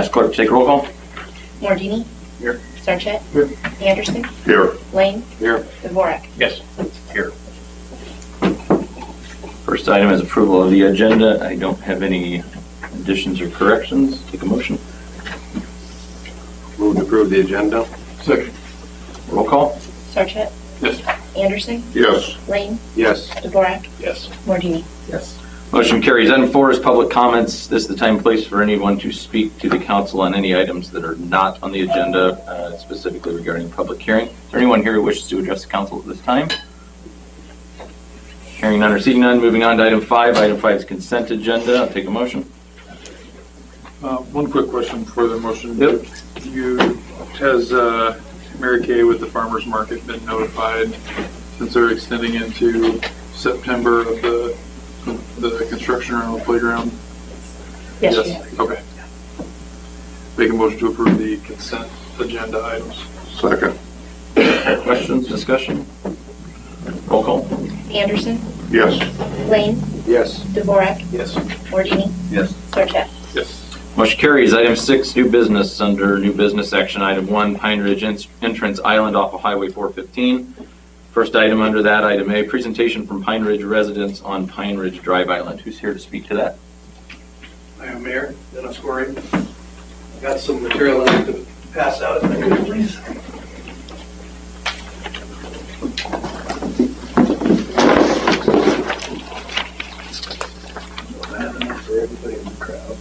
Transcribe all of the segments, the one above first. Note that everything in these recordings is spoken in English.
Ask clerk to take roll call. Mordini. Here. Sarchet. Here. Anderson. Here. Lane. Here. Dvorak. Yes. Here. First item is approval of the agenda. I don't have any additions or corrections. Take a motion. Move to approve the agenda. Second. Roll call. Sarchet. Yes. Anderson. Yes. Lane. Yes. Dvorak. Yes. Mordini. Yes. Motion carries. Item 4 is public comments. This is the time and place for anyone to speak to the council on any items that are not on the agenda, specifically regarding public hearing. Is there anyone here who wishes to address the council at this time? Hearing none or seeing none, moving on to item 5. Item 5 is consent agenda. I'll take a motion. One quick question for the motion. Yep. Has Mary Kay with the farmers market been notified since they're extending into September of the construction around the playground? Yes. Okay. Make a motion to approve the consent agenda items. Second. Questions, discussion? Roll call. Anderson. Yes. Lane. Yes. Dvorak. Yes. Mordini. Yes. Sarchet. Yes. Motion carries. Item 6, new business. Under new business action, item 1, Pine Ridge Entrance Island off of Highway 415. First item under that, item A, presentation from Pine Ridge residents on Pine Ridge Drive Island. Who's here to speak to that? I am Mayor Dennis Corey. I've got some material I'd like to pass out if I could, please. I have enough for everybody in the crowd.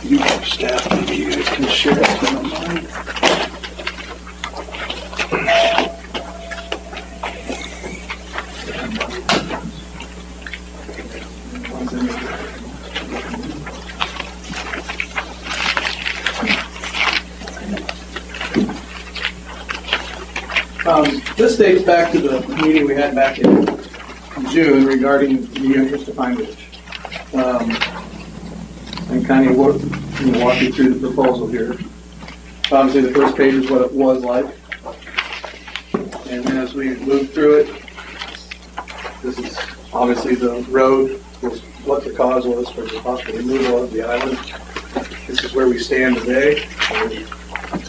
You staff, maybe you guys can share it if you don't mind. This dates back to the meeting we had back in June regarding the entrance to Pine Ridge. And kind of walk you through the proposal here. Obviously, the first page is what it was like. And then as we move through it, this is obviously the road, was what the cause was for the possible removal of the island. This is where we stand today.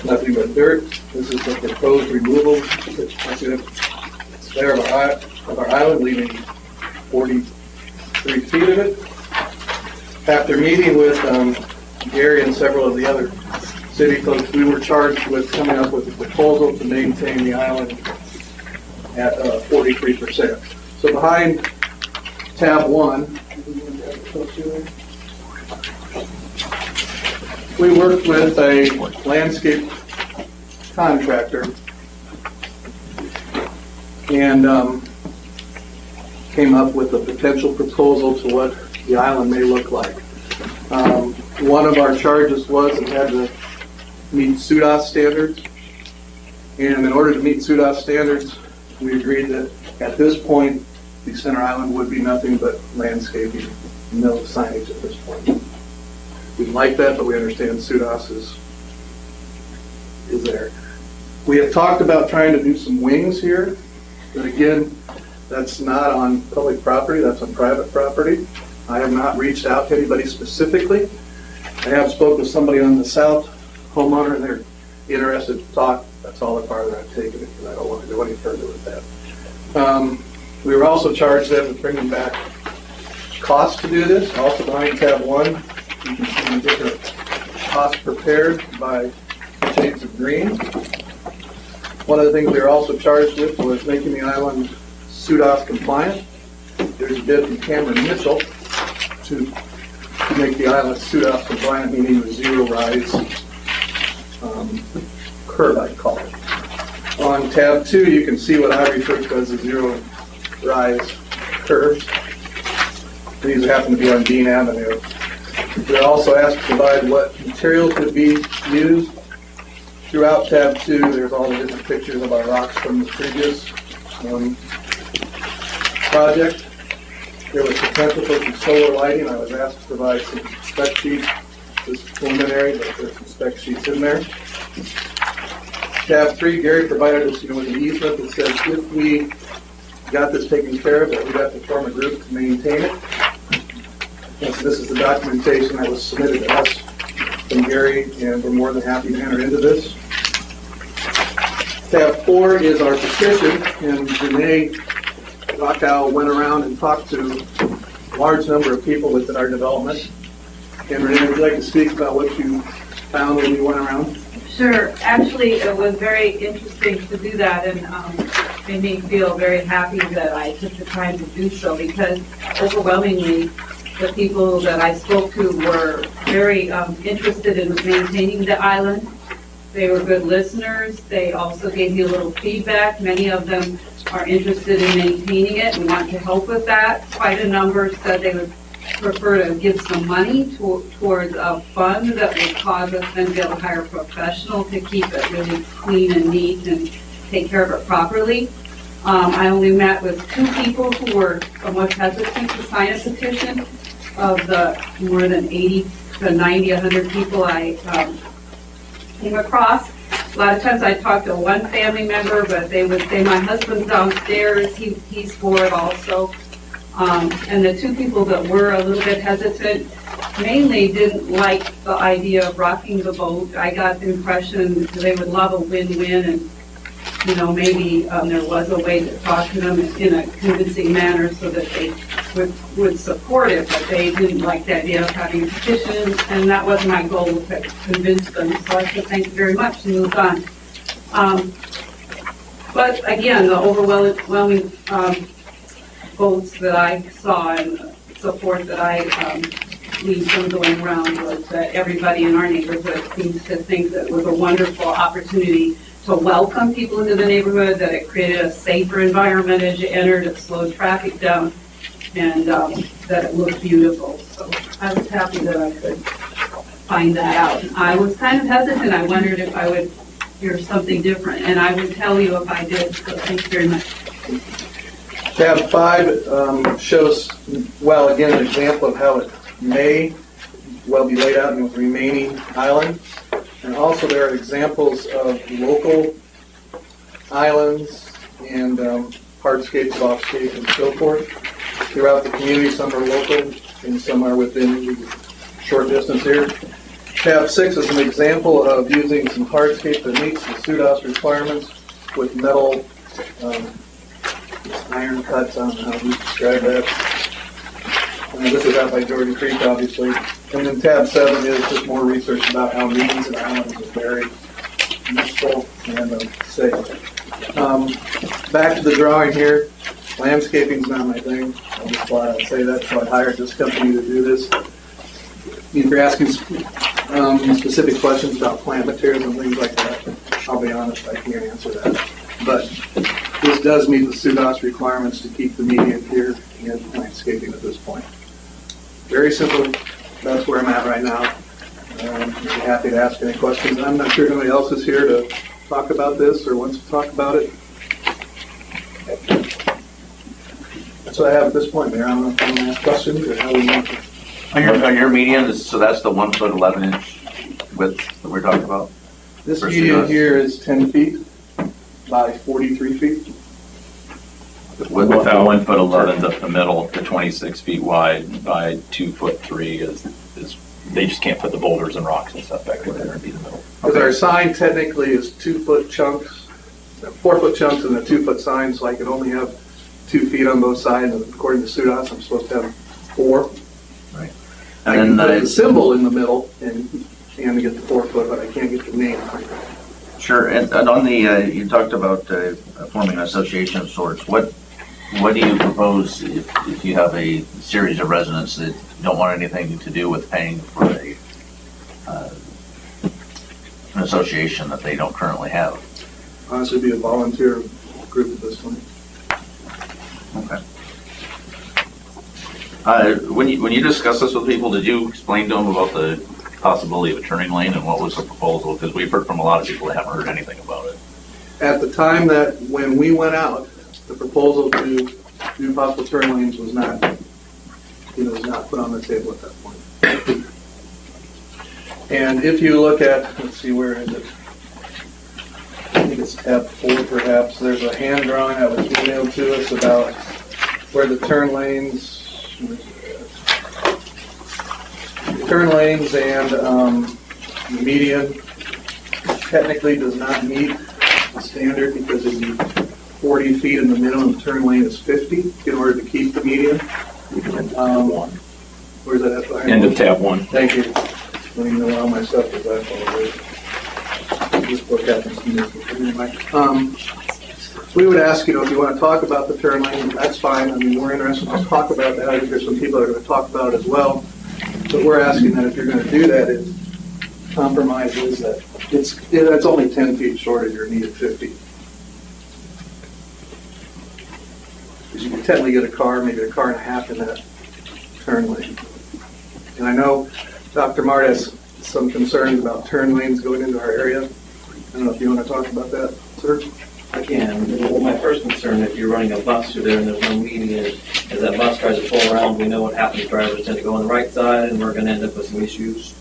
Nothing but dirt. This is the proposed removal. It's there of our island, leaving 43 feet of it. After meeting with Gary and several of the other city folks, we were charged with coming up with a proposal to maintain the island at 43%. So behind tab 1, we worked with a landscape contractor and came up with a potential proposal to what the island may look like. One of our charges was it had to meet SUDAS standards, and in order to meet SUDAS standards, we agreed that at this point, the center island would be nothing but landscaping, no signage at this point. We like that, but we understand SUDAS is there. We have talked about trying to do some wings here, but again, that's not on public property, that's on private property. I have not reached out to anybody specifically. I have spoken with somebody on the south homeowner, and they're interested to talk. That's all the farther I've taken it, because I don't want to go any further with that. We were also charged then with bringing back costs to do this. Also behind tab 1, you can see the different costs prepared by shades of green. One of the things we were also charged with was making the island SUDAS compliant. There's a bid from Cameron Mitchell to make the island SUDAS compliant, meaning the zero rise curve, I'd call it. On tab 2, you can see what I refer to as the zero rise curves. These happen to be on Dean Avenue. We're also asked to provide what materials would be used. Throughout tab 2, there's all the different pictures of our rocks from the previous project. there was potential for some solar lighting. I was asked to provide some spec sheets. This is preliminary, but there's some spec sheets in there. Tab 3, Gary provided us, with an easement that says if we got this taken care of, that we'd have to form a group to maintain it. And so this is the documentation that was submitted to us from Gary, and we're more than happy to enter into this. Tab 4 is our petition, and Renee Rockow went around and talked to a large number of people within our development. And Renee, would you like to speak about what you found when you went around? Sure. Actually, it was very interesting to do that, and made me feel very happy that I took the time to do so, because overwhelmingly, the people that I spoke to were very interested in maintaining the island. They were good listeners. They also gave me a little feedback. Many of them are interested in maintaining it and want to help with that. Quite a number said they would prefer to give some money towards a fund that would cause us then to be able to hire a professional to keep it really clean and neat and take care of it properly. I only met with 2 people who were somewhat hesitant to sign a petition. Of the more than 80 to 90, 100 people I came across. A lot of times I talk to one family member, but they would say, my husband's downstairs, he's for it also. And the 2 people that were a little bit hesitant mainly didn't like the idea of rocking the boat. I got the impression they would love a win-win, and maybe there was a way to talk to them in a convincing manner so that they would support it, but they didn't like the idea of having a petition, and that was my goal, to convince them. So I said thank you very much and moved on. But again, the overwhelming votes that I saw and support that I gleaned from going around was that everybody in our neighborhood seems to think that it was a wonderful opportunity to welcome people into the neighborhood, that it created a safer environment as you entered, it slowed traffic down, and that it looked beautiful. So I was happy that I could find that out. I was kind of hesitant. I wondered if I would hear something different, and I would tell you if I did. So thank you very much. Tab 5 shows, well, again, an example of how it may well be laid out in the remaining island. And also there are examples of local islands and hardscapes, offscape, and so forth throughout the community. Some are local and some are within short distance here. Tab 6 is an example of using some hardscape that meets the SUDAS requirements with metal iron cuts. I don't know how to describe that. This is out by Jordan Creek, obviously. And then tab 7 is just more research about how means and islands are very useful and safe. Back to the drawing here. Landscaping's not my thing. I'll just flat out say that, so I hired this company to do this. If you're asking specific questions about plant materials and things like that, I'll be honest, I can't answer that. But this does meet the SUDAS requirements to keep the median here and landscaping at this point. Very simple. That's where I'm at right now. I'd be happy to ask any questions. I'm not sure if anybody else is here to talk about this or wants to talk about it. That's what I have at this point, Mayor. I don't know if you want to ask questions or how we want to. On your median, so that's the 1 foot 11 inch width that we're talking about? This For median SUDAS. here is 10 feet by 43 feet. With that 1 foot 11's up the middle, the 26 feet wide by 2 foot 3 is they just can't put the boulders and rocks and stuff back there and be the middle. Because our sign technically is 2 foot chunks, 4 foot chunks and a 2 foot sign, so I can only have 2 feet on both sides. And according to SUDAS, I'm supposed to have 4. Right. I can And put then, the symbol in the middle and get the 4 foot, but I can't get the name. sure, and on the, you talked about forming an association of sorts. What do you propose if you have a series of residents that don't want anything to do with paying for an association that they don't currently have? Honestly, be a volunteer group at this point. Okay. When you discuss this with people, did you explain to them about the possibility of a turning lane and what was the proposal? Because we've heard from a lot of people that haven't heard anything about it. At the time that when we went out, the proposal to do possible turn lanes was not is not put on the table at that point. And if you look at, let's see, where is it? I think it's tab 4 perhaps. There's a hand drawing that was emailed to us about where the turn lanes and the median technically does not meet the standard because it needs 40 feet and the minimum turn lane is 50 in order to keep the median. Where's that at? End of tab 1. Thank you. Don't even know where all my stuff is. I apologize. This book happens to me. Anyway, we would ask, if you want to talk about the turn lane, that's fine. I mean, we're interested to talk about that. I think there's some people that are going to talk about it as well. But we're asking that if you're going to do that, it compromises that it's only 10 feet short of your needed 50. Because you can technically get a car, maybe a car and a half in that turn lane. And I know Dr. Mart has some concerns about turn lanes going into our area. I don't know if you want to talk about that, sir? I can. Well, my first concern, if you're running a bus through there and there's no median, is that bus tries to pull around. We know what happens. Drivers tend to go on the right side, and we're going to end up with some issues.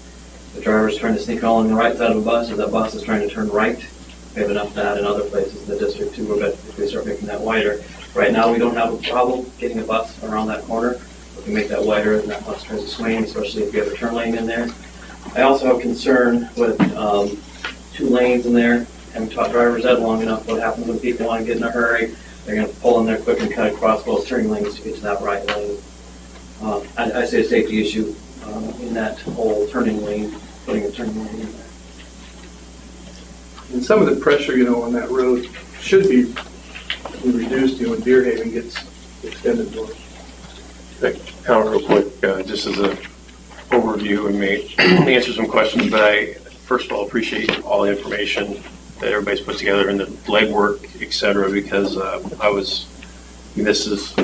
The driver's trying to sneak along the right side of a bus, or that bus is trying to turn right. We have enough of that in other places in the district too, but if we start making that wider. Right now, we don't have a problem getting a bus around that corner. We can make that wider, and that bus tries to swing, especially if you have a turn lane in there. I also have concern with 2 lanes in there. Haven't taught drivers that long enough. What happens when people want to get in a hurry? They're going to pull in there quick and cut across both turning lanes to get to that right lane. I say a safety issue in that whole turning lane, putting a turning lane in there. And some of the pressure, on that road should be reduced, when Deer Haven gets extended north. Comment real quick, just as an overview and may answer some questions, but I first of all appreciate all the information that everybody's put together and the legwork, et cetera, because this is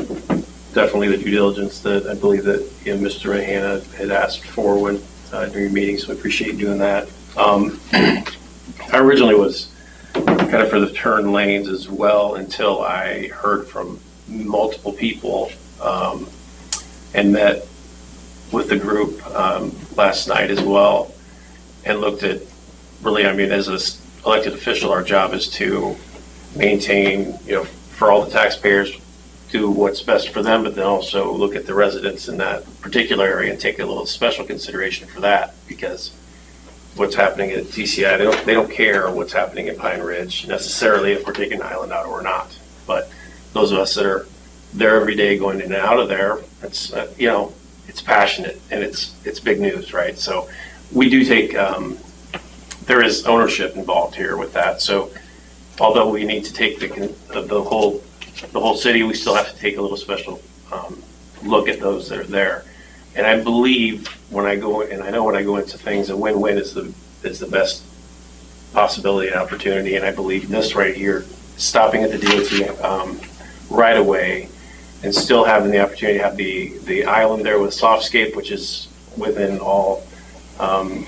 definitely the due diligence that I believe that Mr. Mahana had asked for when during your meeting, so I appreciate doing that. I originally was kind of for the turn lanes as well until I heard from multiple people and met with the group last night as well and looked at really, as an elected official, our job is to maintain, for all the taxpayers, do what's best for them, but then also look at the residents in that particular area and take a little special consideration for that, because what's happening at TCI, they don't care what's happening in Pine Ridge necessarily if we're taking Island out or not. But those of us that are there every day going in and out of there, it's it's passionate and it's big news, right? So we do take there is ownership involved here with that. So although we need to take the whole city, we still have to take a little special look at those that are there. And I believe when I go into things, a win-win is the best possibility and opportunity. And I believe this right here, stopping at the DOT right away, and still having the opportunity to have the island there with Softscape, which is within all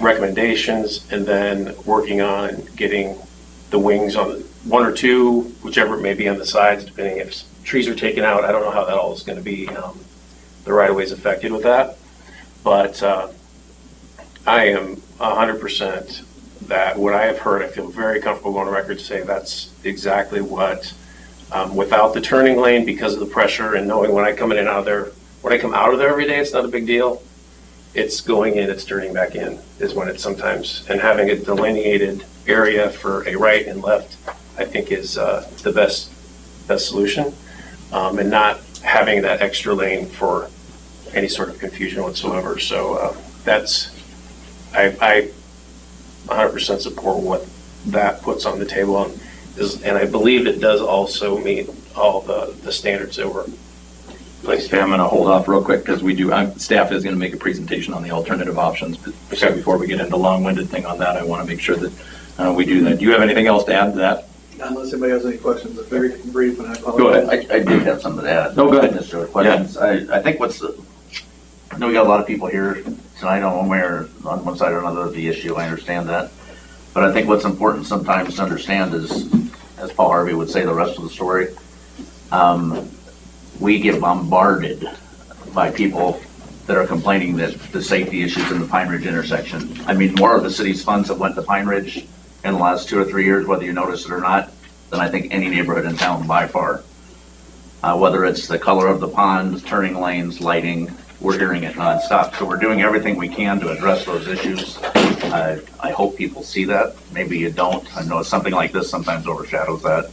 recommendations, and then working on getting the wings on 1 or 2, whichever it may be on the sides, depending if trees are taken out. I don't know how that all is going to be. The right-of-way is affected with that, but I am 100% that what I have heard, I feel very comfortable going on record to say that's exactly what, without the turning lane, because of the pressure and knowing when I come in and out of there, when I come out of there every day, it's not a big deal. It's going in, it's turning back in is when it's sometimes, and having a delineated area for a right and left, I think is the best solution, and not having that extra lane for any sort of confusion whatsoever. So I 100% support what that puts on the table, and I believe it does also meet all the standards that were placed. Okay, I'm going to hold off real quick because staff is going to make a presentation on the alternative options. But so before we get into long-winded thing on that, I want to make sure that we do that. Do you have anything else to add to that? Unless anybody has any questions, it's very brief, and I apologize. Go ahead. I did have something to add. No, go ahead. Mr. Questions. Yeah. I think I know we got a lot of people here tonight on one side or another of the issue. I understand that. But I think what's important sometimes to understand is, as Paul Harvey would say, the rest of the story. We get bombarded by people that are complaining that the safety issues in the Pine Ridge intersection. I mean, more of the city's funds have went to Pine Ridge in the last 2 or 3 years, whether you notice it or not, than I think any neighborhood in town by far. Whether it's the color of the pond, turning lanes, lighting, we're hearing it nonstop. So we're doing everything we can to address those issues. I hope people see that. Maybe you don't. I know something like this sometimes overshadows that.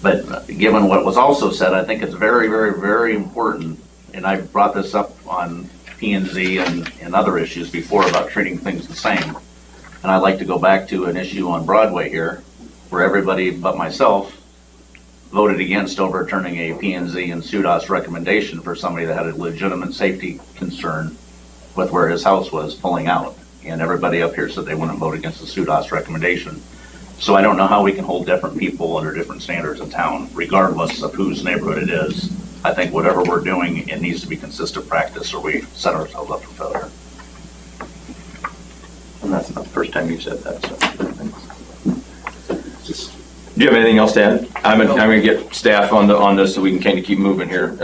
But given what was also said, I think it's very, very, very important, and I brought this up on P&Z and other issues before about treating things the same. And I'd like to go back to an issue on Broadway here, where everybody but myself voted against overturning a P&Z and SUDAS recommendation for somebody that had a legitimate safety concern with where his house was pulling out. And everybody up here said they wouldn't vote against the SUDAS recommendation. So I don't know how we can hold different people under different standards in town, regardless of whose neighborhood it is. I think whatever we're doing, it needs to be consistent practice or we set ourselves up for failure. And that's not the first time you've said that, so. Do you have anything else to add? I'm gonna get staff on this so we can kind of keep moving here.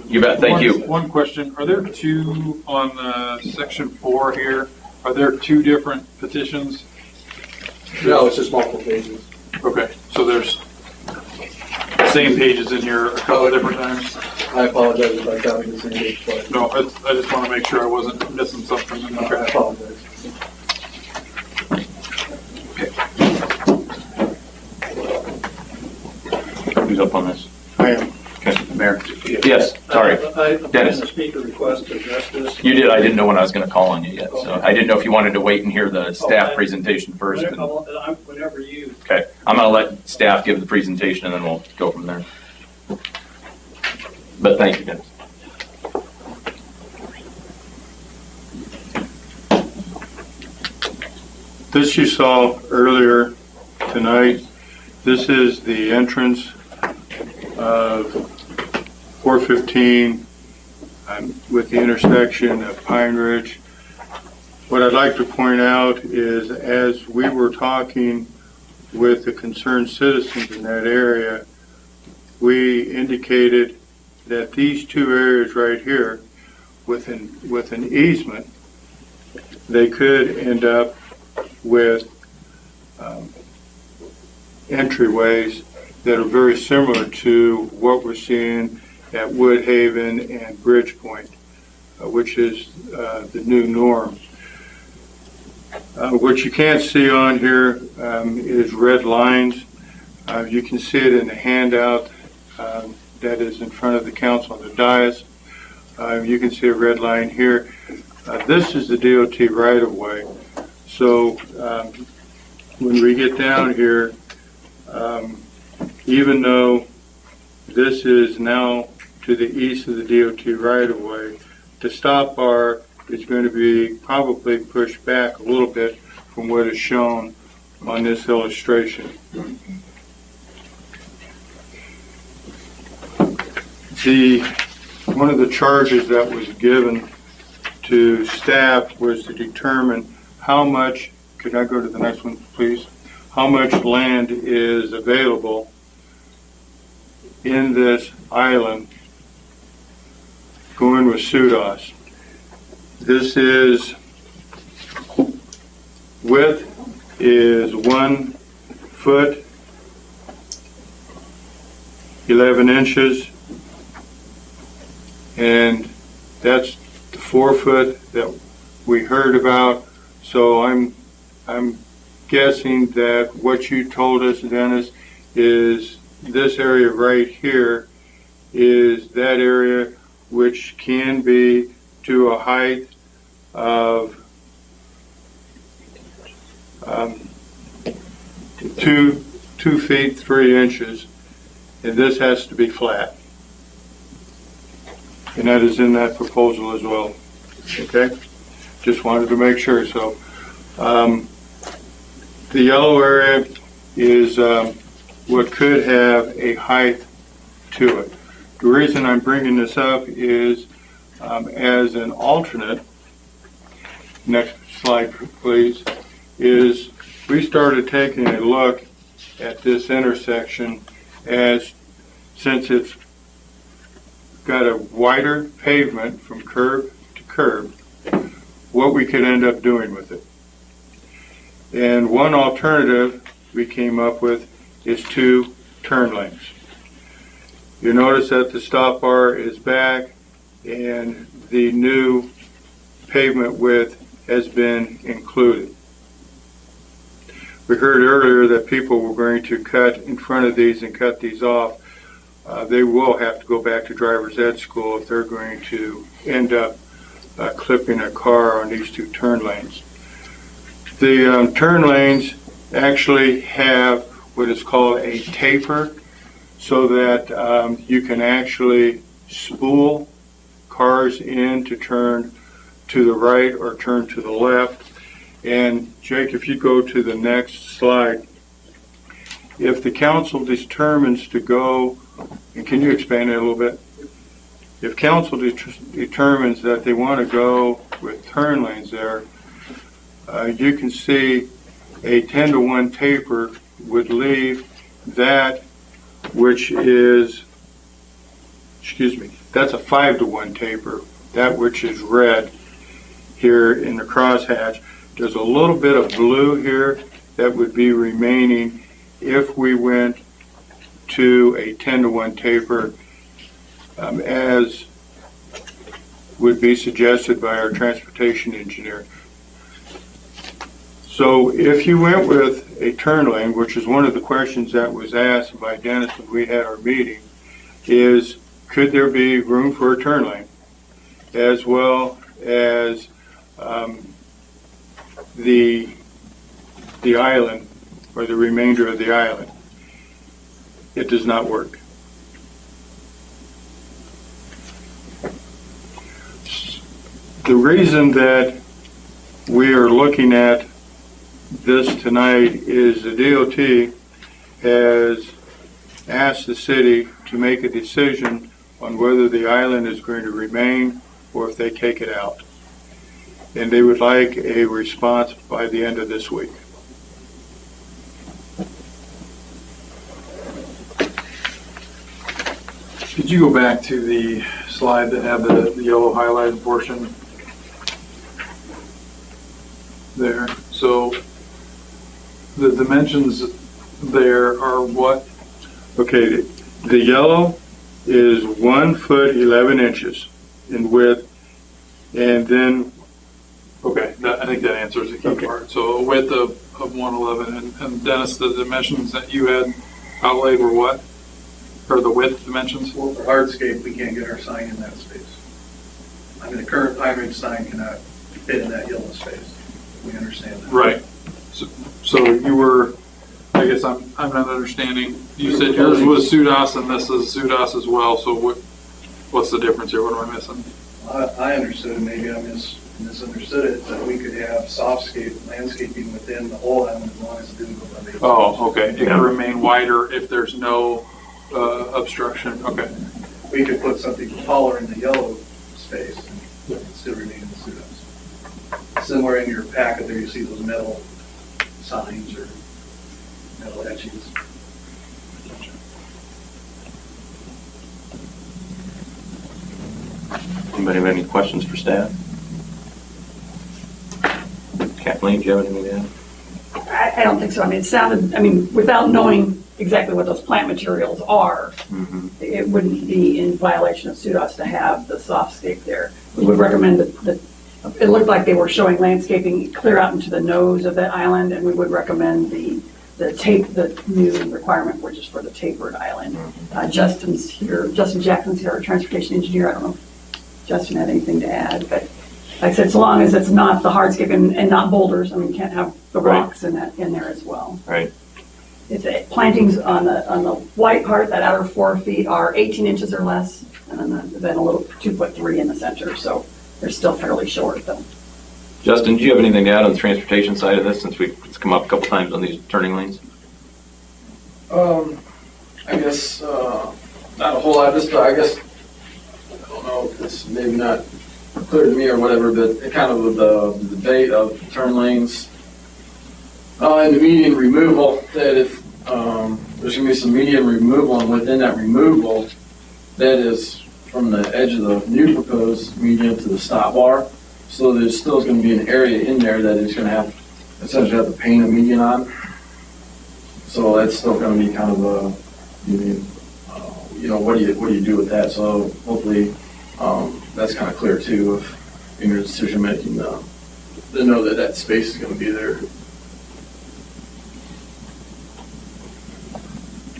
You bet, thank you. One question, are there two on section 4 here? Are there two different petitions? No, it's just multiple pages. Okay, so there's same pages in here a couple of different times? I apologize if I copied the same page twice. No, I just want to make sure I wasn't missing something in the I trash. apologize. Who's up on this? I am. Okay, Mayor? Yes, sorry. I Dennis. a speaker request to address this. You did, I didn't know when I was gonna call on you yet, so I didn't know if you wanted to wait and hear the staff presentation first. Whenever you. Okay, I'm gonna let staff give the presentation and then we'll go from there. But thank you, Dennis. This you saw earlier tonight. This is the entrance of 415 with the intersection of Pine Ridge. What I'd like to point out is as we were talking with the concerned citizens in that area, we indicated that these two areas right here with an easement, they could end up with entryways that are very similar to what we're seeing at Woodhaven and Bridgepoint, which is the new norm. What you can't see on here is red lines. You can see it in the handout that is in front of the council on the dais. You can see a red line here. This is the DOT right-of-way. So when we get down here, even though this is now to the east of the DOT right-of-way, the stop bar is going to be probably pushed back a little bit from what is shown on this illustration. One of the charges that was given to staff was to determine how much, could I go to the next one, please? How much land is available in this island going with SUDAS. This is, width is 1 foot 11 inches, and that's the 4 foot that we heard about. So I'm guessing that what you told us, Dennis, is this area right here is that area which can be to a height of 2 feet 3 inches, and this has to be flat. And that is in that proposal as well. Okay? Just wanted to make sure. So the yellow area is what could have a height to it. The reason I'm bringing this up is as an alternate, next slide please, is we started taking a look at this intersection as since it's got a wider pavement from curb to curb, what we could end up doing with it. And one alternative we came up with is 2 turn lanes. You notice that the stop bar is back and the new pavement width has been included. We heard earlier that people were going to cut in front of these and cut these off. They will have to go back to driver's ed school if they're going to end up clipping a car on these 2 turn lanes. The turn lanes actually have what is called a taper, so that you can actually spool cars in to turn to the right or turn to the left. And Jake, if you go to the next slide, if the council determines to go, and can you expand it a little bit? If council determines that they want to go with turn lanes there, you can see a 10-to-1 taper would leave that which is, that's a 5-to-1 taper, that which is red here in the crosshatch. There's a little bit of blue here that would be remaining if we went to a 10-to-1 taper, as would be suggested by our transportation engineer. So if you went with a turn lane, which is one of the questions that was asked by Dennis when we had our meeting, is could there be room for a turn lane, as well as the island, or the remainder of the island? It does not work. The reason that we are looking at this tonight is the DOT has asked the city to make a decision on whether the island is going to remain or if they take it out. And they would like a response by the end of this week. Could you go back to the slide that had the yellow highlighted portion there? So the dimensions there are what? Okay, the yellow is 1 foot 11 inches in width, and then Okay, I think that answers the key Okay. part. So a width of 111, and Dennis, the dimensions that you had outlaid were what? Or the width dimensions? Well, for hardscape, we can't get our sign in that space. I mean, the current Pine Ridge sign cannot fit in that yellow space. We understand that. Right. So you were, I guess I'm not understanding. You said yours was Sudas and this is Sudas as well. So what's the difference here? What am I missing? I understood it, maybe I misunderstood it, that we could have softscape landscaping within the whole island as long as it didn't go by the. Oh, okay. It can remain wider if there's no obstruction. Okay. We could put something taller in the yellow space and still remain in the pseudos. Somewhere in your packet there, you see those metal signs or metal etchings. Anybody have any questions for staff? Kathleen, do you have anything to add? I don't think so. I mean, it sounded, without knowing exactly what those plant materials are, it wouldn't be in violation of SUDAS to have the softscape there. We would recommend that it looked like they were showing landscaping clear out into the nose of the island, and we would recommend the new requirement, which is for the tapered island. Justin Jackson's here, our transportation engineer. I don't know if Justin had anything to add, but like I said, so long as it's not the hardscape and not boulders, you can't have the rocks in there as well. Right. It's plantings on the white part, that outer 4 feet are 18 inches or less, and then a little 2'3" in the center, so they're still fairly short though. Justin, do you have anything to add on the transportation side of this, since it's come up a couple times on these turning lanes? I guess not a whole lot. I guess I don't know if it's maybe not clear to me or whatever, but it kind of the debate of turn lanes and the median removal. That if there's going to be some median removal, and within that removal, that is from the edge of the new proposed median to the stop bar. So there's still going to be an area in there that is going to have, essentially have to paint a median on. So that's still going to be kind of a, what do you do with that? So hopefully that's kind of clear too in your decision making to know that that space is going to be there.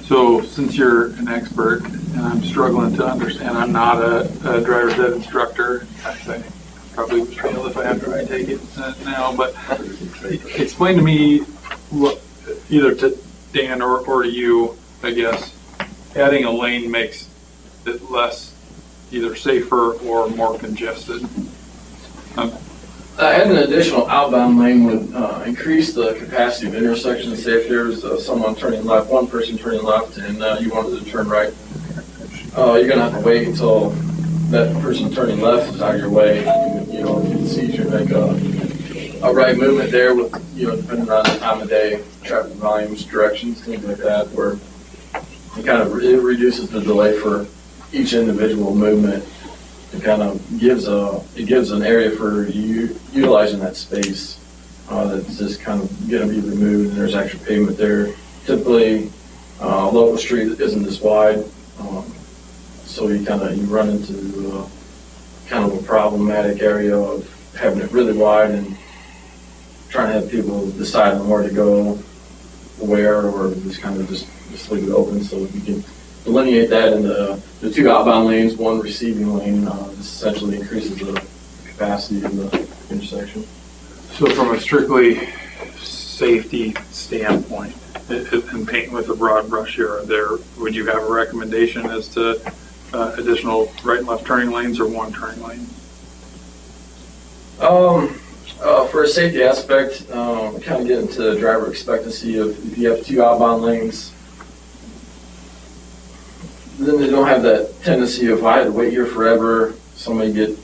So since you're an expert and I'm struggling to understand, I'm not a driver's ed instructor. I probably would fail if I after I take it now, but explain to me, either to Dan or to you, I guess, adding a lane makes it less either safer or more congested. Adding an additional outbound lane would increase the capacity of intersections. Say if there's someone turning left, one person turning left, and you wanted to turn right, you're going to have to wait until that person turning left is out of your way. It's easier to make a right movement there with, depending on the time of day, traffic volumes, directions, things like that, where it reduces the delay for each individual movement. It kind of gives an area for you utilizing that space that's just kind of going to be removed, and there's actual pavement there. Typically, local street isn't this wide, so you run into kind of a problematic area of having it really wide and trying to have people decide on where to go, where, or just leave it open so you can delineate that into the two outbound lanes, one receiving lane. This essentially increases the capacity of the intersection. So from a strictly safety standpoint, and painting with a broad brush here, would you have a recommendation as to additional right and left turning lanes or one turning lane? For a safety aspect, kind of get into the driver expectancy of if you have two outbound lanes, then they don't have that tendency of I had to wait here forever, somebody get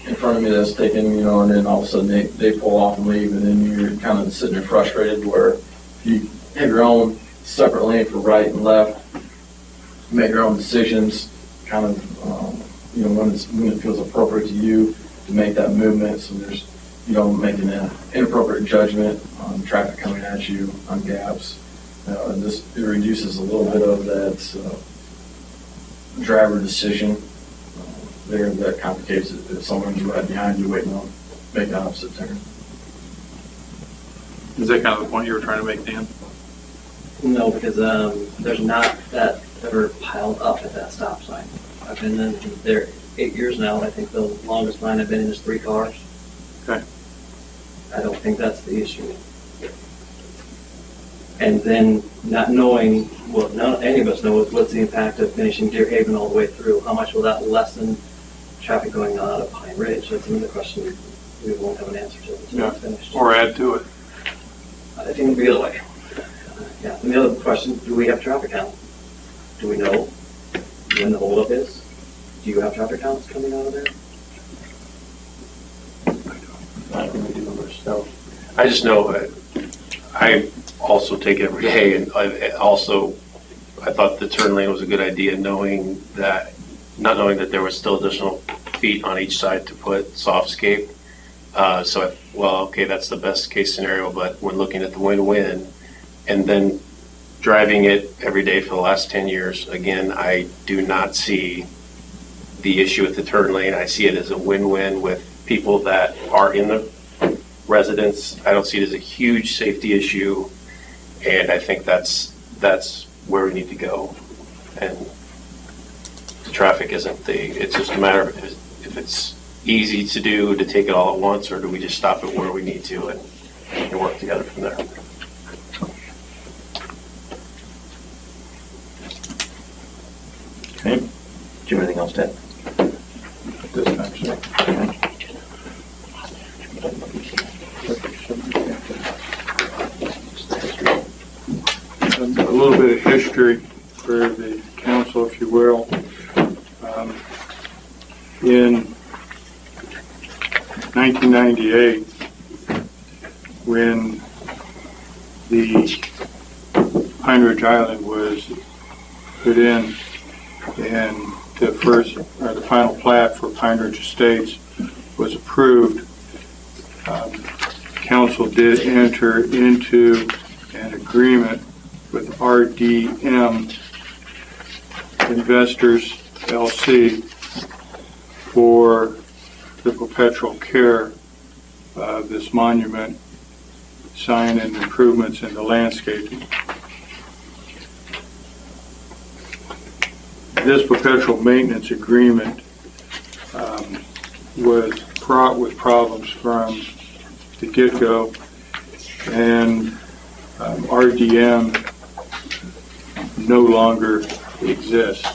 in front of me that's taking, and then all of a sudden they pull off and leave, and then you're kind of sitting there frustrated where if you have your own separate lane for right and left, make your own decisions, kind of, when it feels appropriate to you to make that movement, so there's, making an inappropriate judgment on traffic coming at you, on gaps. And it reduces a little bit of that driver decision there that complicates it if someone's right behind you waiting on make the opposite turn. Is that kind of the point you were trying to make, Dan? No, because there's not that ever piled up at that stop sign. I've been in there 8 years now, and I think the longest line I've been in is 3 cars. Okay. I don't think that's the issue. And then not knowing, well, none, any of us know what's the impact of finishing Deer Haven all the way through. How much will that lessen traffic going out of Pine Ridge? That's another question we won't have an answer to until it's finished. Or add to it. I think it'll be the other way. Yeah. And the other question, do we have traffic count? Do we know when the holdup is? Do you have traffic counts coming out of there? I don't really do numbers, no. I just know I also take it every day, and I thought the turn lane was a good idea, not knowing that there was still additional feet on each side to put softscape. That's the best case scenario, but when looking at the win-win, and then driving it every day for the last 10 years, again, I do not see the issue with the turn lane. I see it as a win-win with people that are in the residence. I don't see it as a huge safety issue, and I think that's where we need to go. And the traffic it's just a matter of if it's easy to do to take it all at once, or do we just stop it where we need to and work together from there. Okay. Do you have anything else to add? This time, sure. A little bit of history for the council, if you will. In 1998, when the Pine Ridge Island was put in and the final plat for Pine Ridge Estates was approved, council did enter into an agreement with RDM Investors LC for the perpetual care of this monument sign and improvements in the landscaping. This perpetual maintenance agreement was fraught with problems from the get-go, and RDM no longer exists.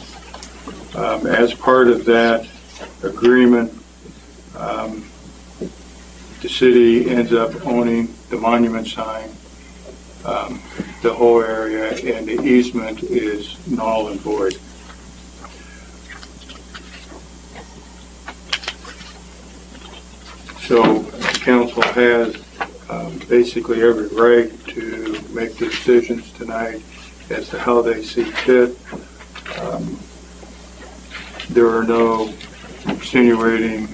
As part of that agreement, the city ends up owning the monument sign, the whole area, and the easement is null and void. So the council has basically every right to make the decisions tonight as to how they see fit. There are no extenuating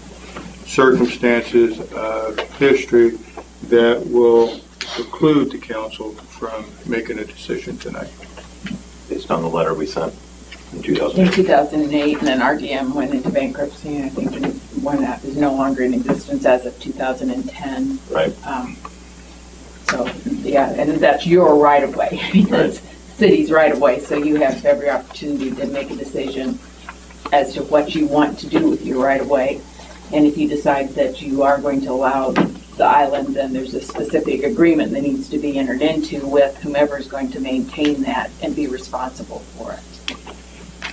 circumstances of history that will preclude the council from making a decision tonight. Based on the letter we sent in In 2008. 2008, and then RDM went into bankruptcy, and I think when that is no longer in existence as of 2010. Right. So, yeah, and that's your right-of-way, because city's right-of-way, so you have every opportunity to make a decision as to what you want to do with your right-of-way. And if you decide that you are going to allow the island, then there's a specific agreement that needs to be entered into with whomever is going to maintain that and be responsible for it.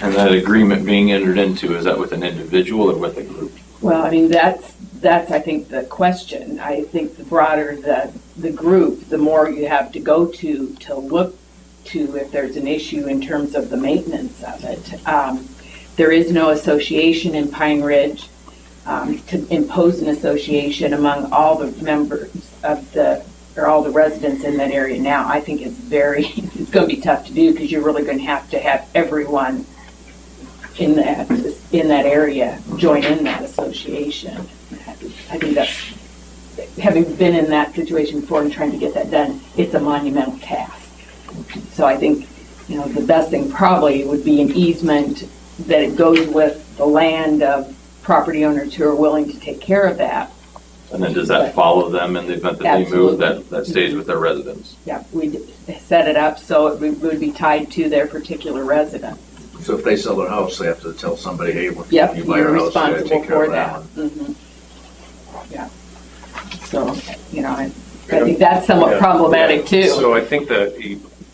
And that agreement being entered into, is that with an individual or with a group? Well, I mean, that's I think the question. I think the broader the group, the more you have to go to look to if there's an issue in terms of the maintenance of it. There is no association in Pine Ridge to impose an association among all the members of or all the residents in that area now. I think it's it's going to be tough to do, because you're really going to have everyone in that area join in that association. I think that's, having been in that situation before and trying to get that done, it's a monumental task. So I think, the best thing probably would be an easement that it goes with the land of property owners who are willing to take care of that. And then does that follow them in the event that they move, Absolutely. that stays with their residents? Yeah, we set it up so it would be tied to their particular residence. So if they sell their house, they have to tell somebody, hey, when Yep, you buy you're your house, you gotta responsible take care for of that. one. Mhm. Yeah. So, I think that's somewhat problematic too. So I think that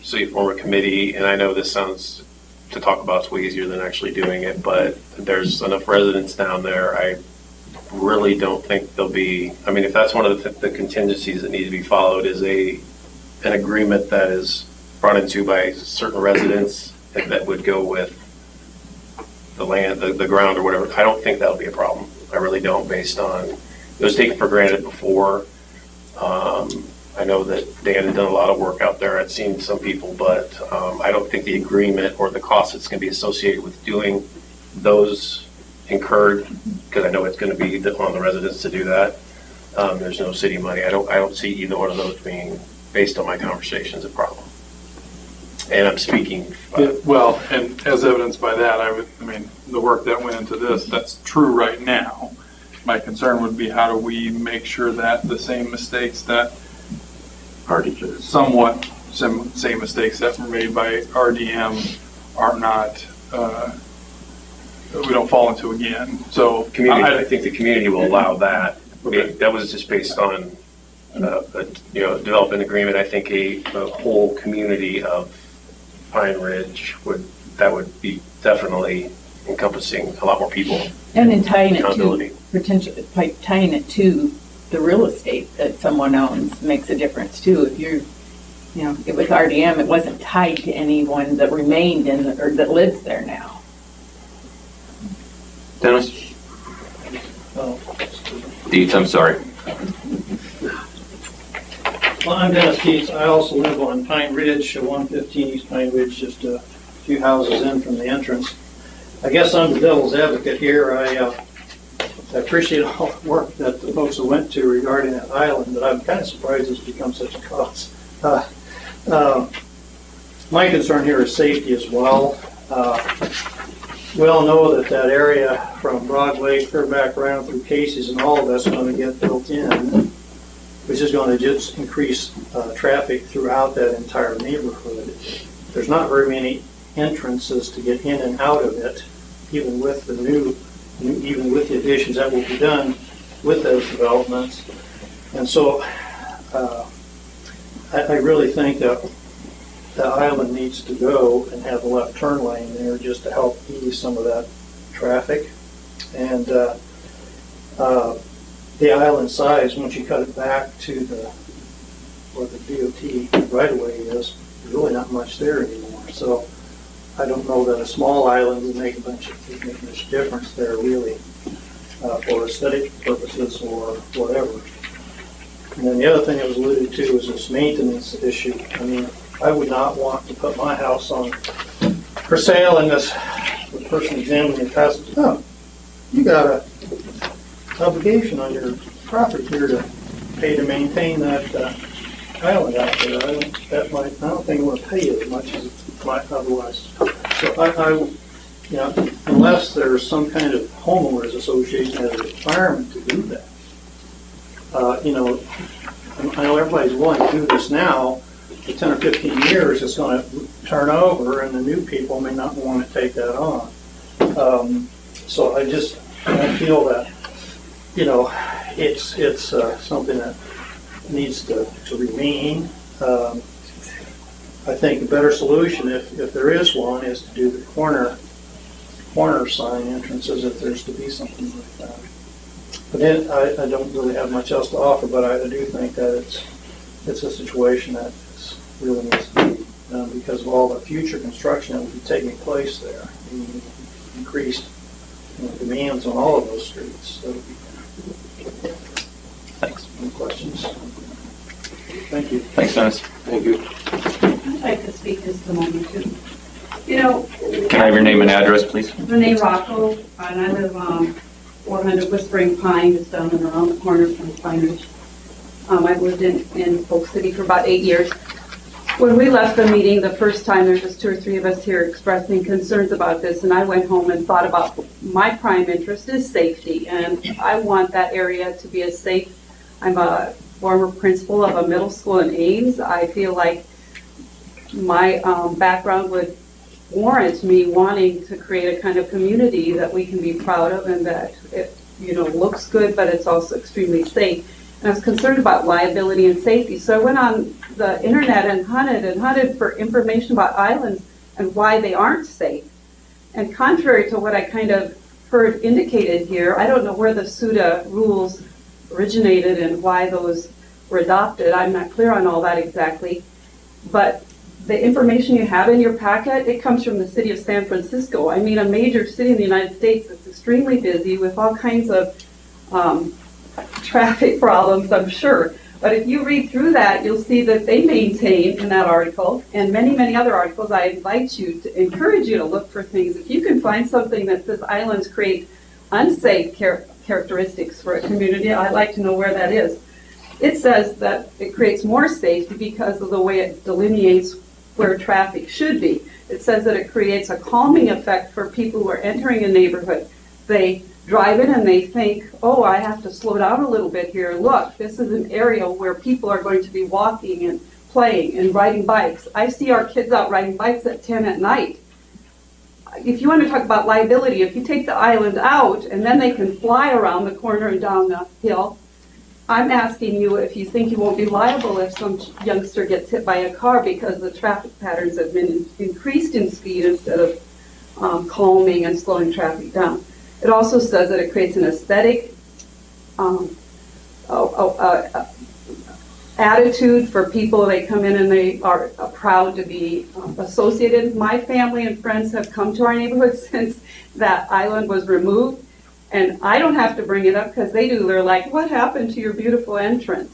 so you form a committee, and I know this sounds, to talk about it's way easier than actually doing it, but there's enough residents down there. I really don't think there'll be, if that's one of the contingencies that need to be followed, is an agreement that is brought into by certain residents that would go with the land, the ground or whatever. I don't think that'll be a problem. I really don't, based on, it was taken for granted before. I know that Dan had done a lot of work out there. I'd seen some people, but I don't think the agreement or the cost that's going to be associated with doing those incurred, because I know it's going to be on the residents to do that. There's no city money. I don't see either one of those being, based on my conversations, a problem. And I'm speaking. Well, and as evidenced by that, the work that went into this, that's true right now. My concern would be, how do we make sure that the same mistakes that somewhat same mistakes that were made by RDM are not, we don't fall into again. So I think the community will allow that. Okay. That was just based on develop an agreement. I think a whole community of Pine Ridge would be definitely encompassing a lot more people. And in tying it Accountability. to tying it to the real estate that someone owns makes a difference too. If you're, with RDM, it wasn't tied to anyone that remained or that lives there now. Dennis? Dietz, I'm sorry. Well, I'm Dennis Keats. I also live on Pine Ridge, 115 East Pine Ridge, just a few houses in from the entrance. I guess I'm the devil's advocate here. I appreciate all the work that the folks have went to regarding that island, but I'm kind of surprised it's become such a cost. My concern here is safety as well. We all know that that area from Broadway clear back around through Casey's and all of that's going to get built in, which is going to just increase traffic throughout that entire neighborhood. There's not very many entrances to get in and out of it, even with the even with the additions that will be done with those developments. And so I really think that the island needs to go and have a left turn lane there just to help ease some of that traffic. And the island size, once you cut it back to where the DOT right-of-way is, there's really not much there anymore. So I don't know that a small island would make much difference there really for aesthetic purposes or whatever. And then the other thing that was alluded to is this maintenance issue. I mean, I would not want to put my house on for sale and the person examining it passes, oh, you got a obligation on your property here to pay to maintain that island out there. I don't think it would pay you as much as it might otherwise. So unless there's some kind of homeowners association that has a requirement to do that, I know everybody's willing to do this now. For 10 or 15 years, it's going to turn over, and the new people may not want to take that on. So I feel that, it's something that needs to remain. I think a better solution, if there is one, is to do the corner sign entrances if there's to be something like that. But then I don't really have much else to offer, but I do think that it's a situation that really needs to be done because of all the future construction that will be taking place there. The increased demands on all of those streets. So, Thanks. any questions? Thank you. Thanks, Dennis. Thank you. I'd like to speak just a moment too. Can I have your name and address, please? Renee Rocco, and I live on 400 Whispering Pine, just down and around the corner from Pine Ridge. I've lived in Polk City for about 8 years. When we left the meeting the first time, there was just 2 or 3 of us here expressing concerns about this, and I went home and thought about my prime interest is safety, and I want that area to be as safe. I'm a former principal of a middle school in Ames. I feel like my background would warrant me wanting to create a kind of community that we can be proud of and that it looks good, but it's also extremely safe. And I was concerned about liability and safety. So I went on the internet and hunted for information about islands and why they aren't safe. And contrary to what I kind of heard indicated here, I don't know where the SUDA rules originated and why those were adopted. I'm not clear on all that exactly. But the information you have in your packet, it comes from the city of San Francisco. I mean, a major city in the United States that's extremely busy with all kinds of traffic problems, I'm sure. But if you read through that, you'll see that they maintain in that article and many, many other articles. I invite you to encourage you to look for things. If you can find something that says islands create unsafe characteristics for a community, I'd like to know where that is. It says that it creates more safety because of the way it delineates where traffic should be. It says that it creates a calming effect for people who are entering a neighborhood. They drive in and they think, oh, I have to slow down a little bit here. Look, this is an area where people are going to be walking and playing and riding bikes. I see our kids out riding bikes at 10 at night. If you want to talk about liability, if you take the island out and then they can fly around the corner and down the hill, I'm asking you if you think you won't be liable if some youngster gets hit by a car because the traffic patterns have been increased in speed instead of calming and slowing traffic down. It also says that it creates an aesthetic attitude for people. They come in and they are proud to be associated. My family and friends have come to our neighborhood since that island was removed. And I don't have to bring it up because they do. They're like, what happened to your beautiful entrance?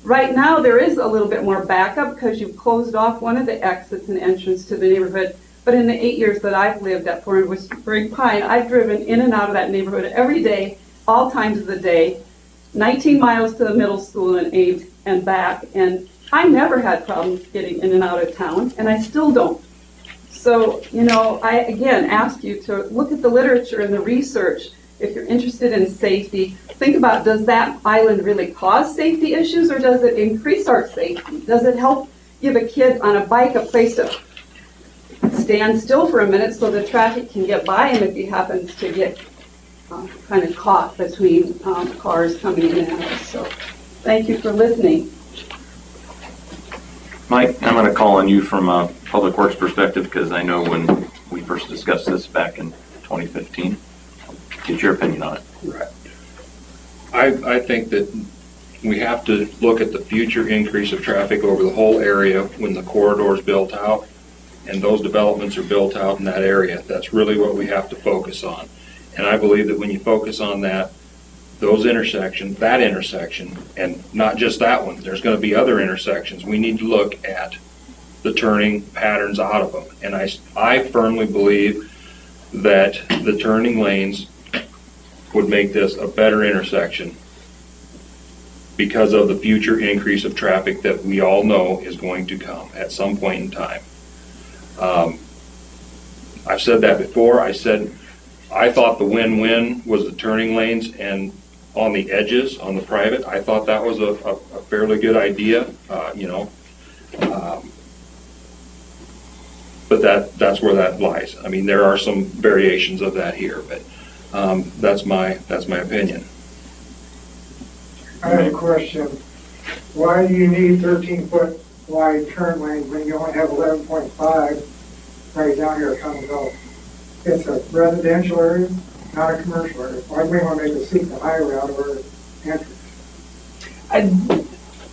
Right now, there is a little bit more backup because you've closed off one of the exits and entrance to the neighborhood. but in the 8 years that I've lived at 400 Whispering Pine, I've driven in and out of that neighborhood every day, all times of the day, 19 miles to the middle school in Ames and back, and I never had problems getting in and out of town, and I still don't. So, I again ask you to look at the literature and the research. If you're interested in safety, think about, does that island really cause safety issues, or does it increase our safety? Does it help give a kid on a bike a place to stand still for a minute so the traffic can get by him if he happens to get kind of caught between cars coming in and out? So thank you for listening. Mike, I'm going to call on you from a public works perspective, because I know when we first discussed this back in 2015. Get your opinion on it. Right. I think that we have to look at the future increase of traffic over the whole area when the corridor is built out and those developments are built out in that area. That's really what we have to focus on. And I believe that when you focus on that intersection, and not just that one, there's going to be other intersections. We need to look at the turning patterns out of them. And I firmly believe that the turning lanes would make this a better intersection because of the future increase of traffic that we all know is going to come at some point in time. I've said that before. I said I thought the win-win was the turning lanes, and on the edges, on the private, I thought that was a fairly good idea, but that's where that lies. I mean, there are some variations of that here, but that's my opinion. I have a question. Why do you need 13-foot wide turn lanes when you only have 11.5 right down here at Common Gulf? It's a residential area, not a commercial area. Why do we want to make a secret highway out of our entrance?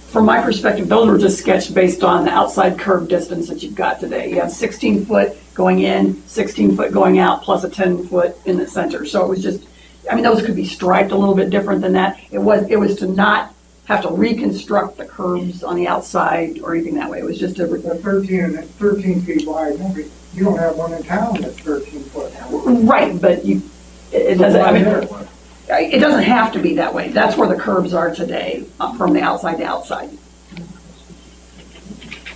From my perspective, those were just sketched based on the outside curb distance that you've got today. You have 16 foot going in, 16 foot going out, plus a 10 foot in the center. So it was just, those could be striped a little bit different than that. It was to not have to reconstruct the curbs on the outside or anything that way. It was just a 13 feet wide. You don't have one in town that's 13 foot. Right, but it doesn't. It doesn't have to be that way. That's where the curbs are today, from the outside to outside.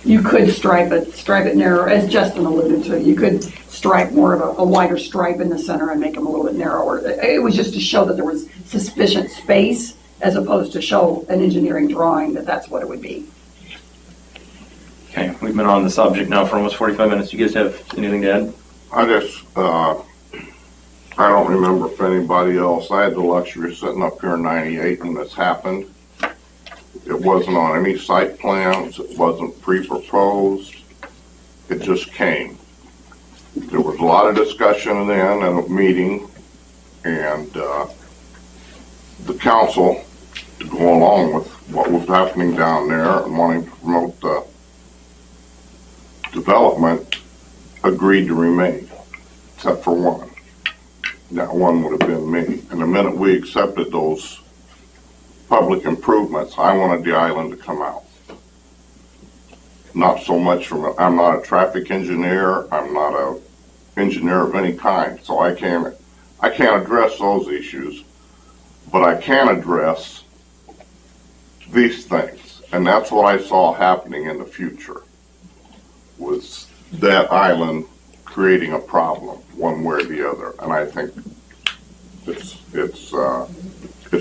You could stripe it narrower, as Justin alluded to. You could stripe more of a wider stripe in the center and make them a little bit narrower. It was just to show that there was sufficient space, as opposed to show an engineering drawing that that's what it would be. Okay, we've been on the subject now for almost 45 minutes. You guys have anything to add? I don't remember if anybody else, I had the luxury of sitting up here in 98 when this happened. It wasn't on any site plans, it wasn't pre-proposed, it just came. There was a lot of discussion then at a meeting, and the council, to go along with what was happening down there and wanting to promote the development, agreed to remain, except for one. That one would have been me. And the minute we accepted those public improvements, I wanted the island to come out. Not so much I'm not a traffic engineer, I'm not an engineer of any kind, so I can't address those issues, but I can address these things. And that's what I saw happening in the future, was that island creating a problem one way or the other, and I think it's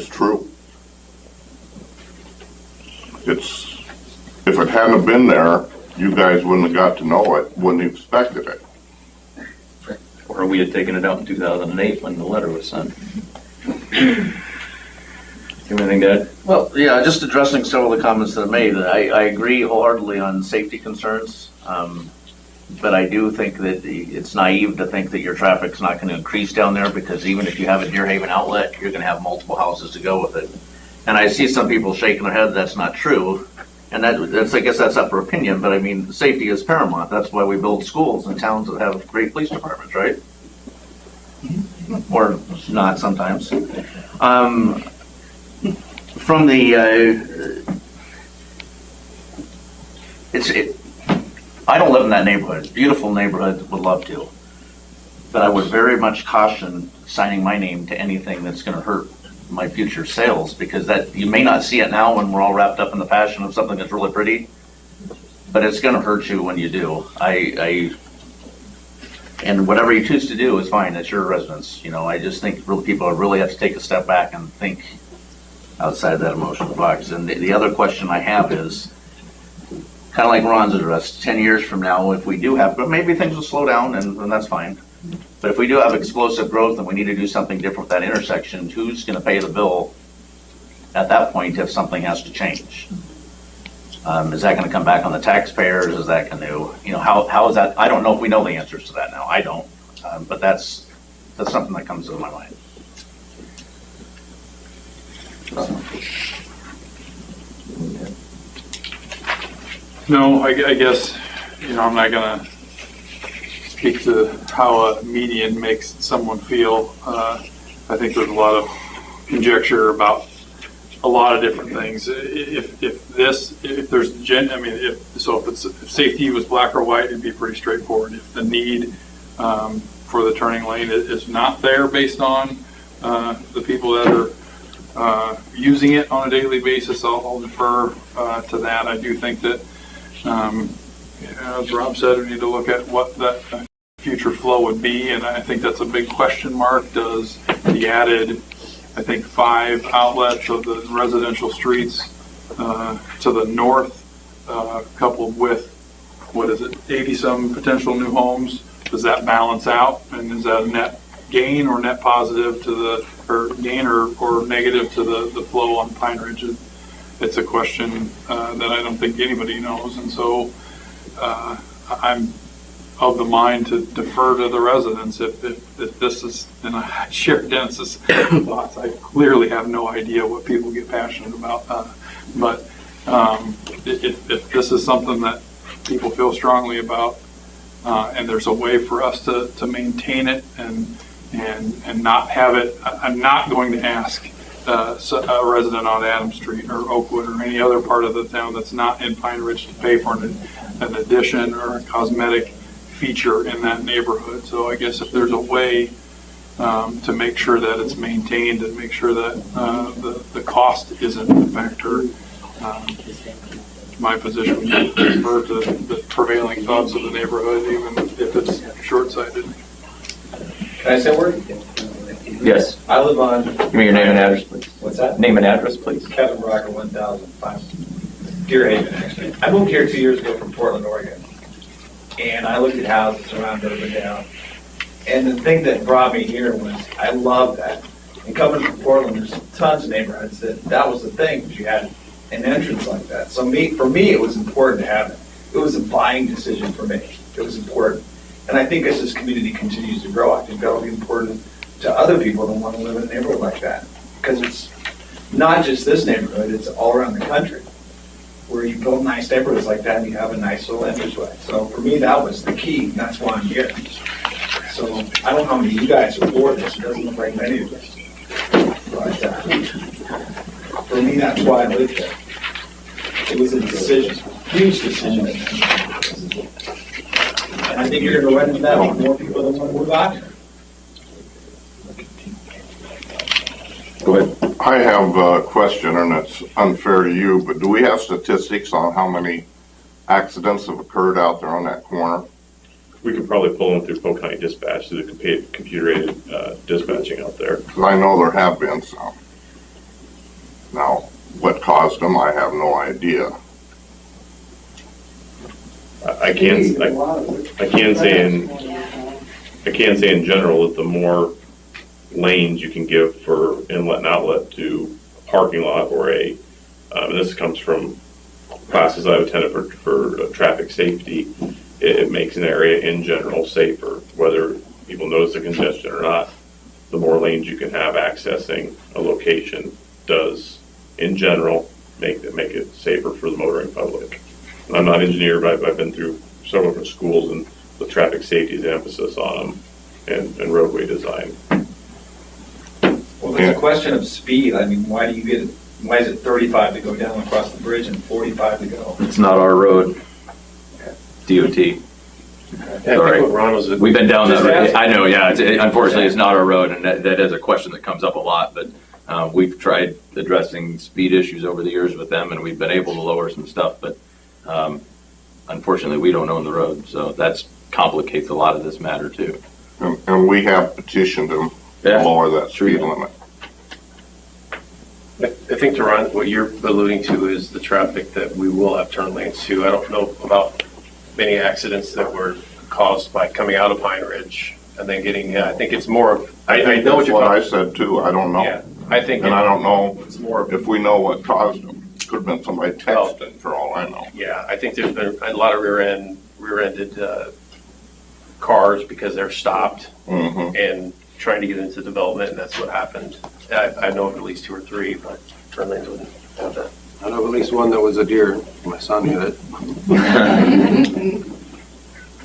true. If it hadn't been there, you guys wouldn't have got to know it, wouldn't have expected it. Or we had taken it out in 2008 when the letter was sent. Anything to add? Well, yeah, just addressing several of the comments that I made. I agree wholeheartedly on safety concerns. But I do think that it's naive to think that your traffic's not going to increase down there, because even if you have a Deer Haven outlet, you're going to have multiple houses to go with it. And I see some people shaking their head that's not true. And that's I guess that's up for opinion, but I mean, safety is paramount. That's why we build schools in towns that have great police departments, right? Or not sometimes. From the, I don't live in that neighborhood, beautiful neighborhood, would love to. But I would very much caution signing my name to anything that's gonna hurt my future sales, because that, you may not see it now when we're all wrapped up in the passion of something that's really pretty, but it's gonna hurt you when you do. And whatever you choose to do is fine, it's your residence, you know, I just think real people really have to take a step back and think outside that emotional box. And the other question I have is, kind of like Ron's addressed, 10 years from now, if we do have, but maybe things will slow down and that's fine. But if we do have explosive growth and we need to do something different with that intersection, who's gonna pay the bill at that point if something has to change? Is that gonna come back on the taxpayers? Is that gonna, you know, how is that? I don't know if we know the answers to that now. I don't. But that's something that comes to my mind. No, I guess, you know, I'm not gonna speak to how a median makes someone feel. I think there's a lot of conjecture about a lot of different things. If safety was black or white, it'd be pretty straightforward. If the need for the turning lane is not there based on the people that are using it on a daily basis, I'll defer to that. I do think that, as Rob said, we need to look at what that future flow would be, and I think that's a big question mark. Does the added, I think, 5 outlets of the residential streets to the north, coupled with, 80-some potential new homes, does that balance out? And is that a net gain or net positive to the, or gain or negative to the flow on Pine Ridge? It's a question that I don't think anybody knows. And so I'm of the mind to defer to the residents if this is, and I share Dennis's thoughts. I clearly have no idea what people get passionate about, but if this is something that people feel strongly about, and there's a way for us to maintain it and not have it, I'm not going to ask a resident on Adams Street or Oakwood or any other part of the town that's not in Pine Ridge to pay for an addition or a cosmetic feature in that neighborhood. So I guess if there's a way to make sure that it's maintained and make sure that the cost isn't a factor, my position would be to defer to the prevailing thoughts of the neighborhood, even if it's short-sighted. Can I say a word? Yes. I live on. Give me your name and address, please. What's that? Name and address, please. Kevin Rocker, 1005. Deer Haven, actually. I moved here 2 years ago from Portland, Oregon. And I looked at houses around Urbandale. And the thing that brought me here was I love that. And coming from Portland, there's tons of neighborhoods that was the thing, because you had an entrance like that. So for me, it was important to have it. It was a buying decision for me. It was important. And I think as this community continues to grow, I think that'll be important to other people that want to live in a neighborhood like that. Because it's not just this neighborhood, it's all around the country, where you build nice neighborhoods like that and you have a nice little entranceway. So for me, that was the key, and that's why I'm here. So I don't know how many of you guys are for this. It doesn't look like many of us. But for me, that's why I lived there. It was a decision, huge decision. And I think you're going to run into that with more people that want to move out here. Go ahead. I have a question, and it's unfair to you, but do we have statistics on how many accidents have occurred out there on that corner? We could probably pull them through Polk County Dispatch, through the computer-aided dispatching out there. Because I know there have been some. Now, what caused them, I have no idea. I can say in general that the more lanes you can give for inlet and outlet to a parking lot or and this comes from classes I've attended for traffic safety, it makes an area in general safer, whether people notice the congestion or not. The more lanes you can have accessing a location does, in general, make it safer for the motoring public. And I'm not an engineer, but I've been through several different schools, and the traffic safety is an emphasis on them and roadway design. Well, there's a question of speed. I mean, why is it 35 to go down across the bridge and 45 to go? It's not our road. DOT. I think Sorry. what Ron was. We've been down that Just road. ask- I know, yeah, unfortunately, it's not our road, and that is a question that comes up a lot, but we've tried addressing speed issues over the years with them, and we've been able to lower some stuff, but unfortunately, we don't own the road, so that complicates a lot of this matter, too. And we have petitioned them to lower that speed limit. I think, to Ron, what you're alluding to is the traffic that we will have turn lanes to. I don't know about many accidents that were caused by coming out of Pine Ridge and then getting, I think it's more of, I know what That's you're what I talking. said too, I don't know. Yeah, I think. And I don't know It's more of, if we know what caused them. Could have been somebody texting for all I know. yeah, I think there's been a lot of rear-ended cars because they're stopped Mm-hmm. and trying to get into development, and that's what happened. I know of at least 2 or 3, but turn lanes wouldn't have that. I know of at least one that was a deer. My son hit it.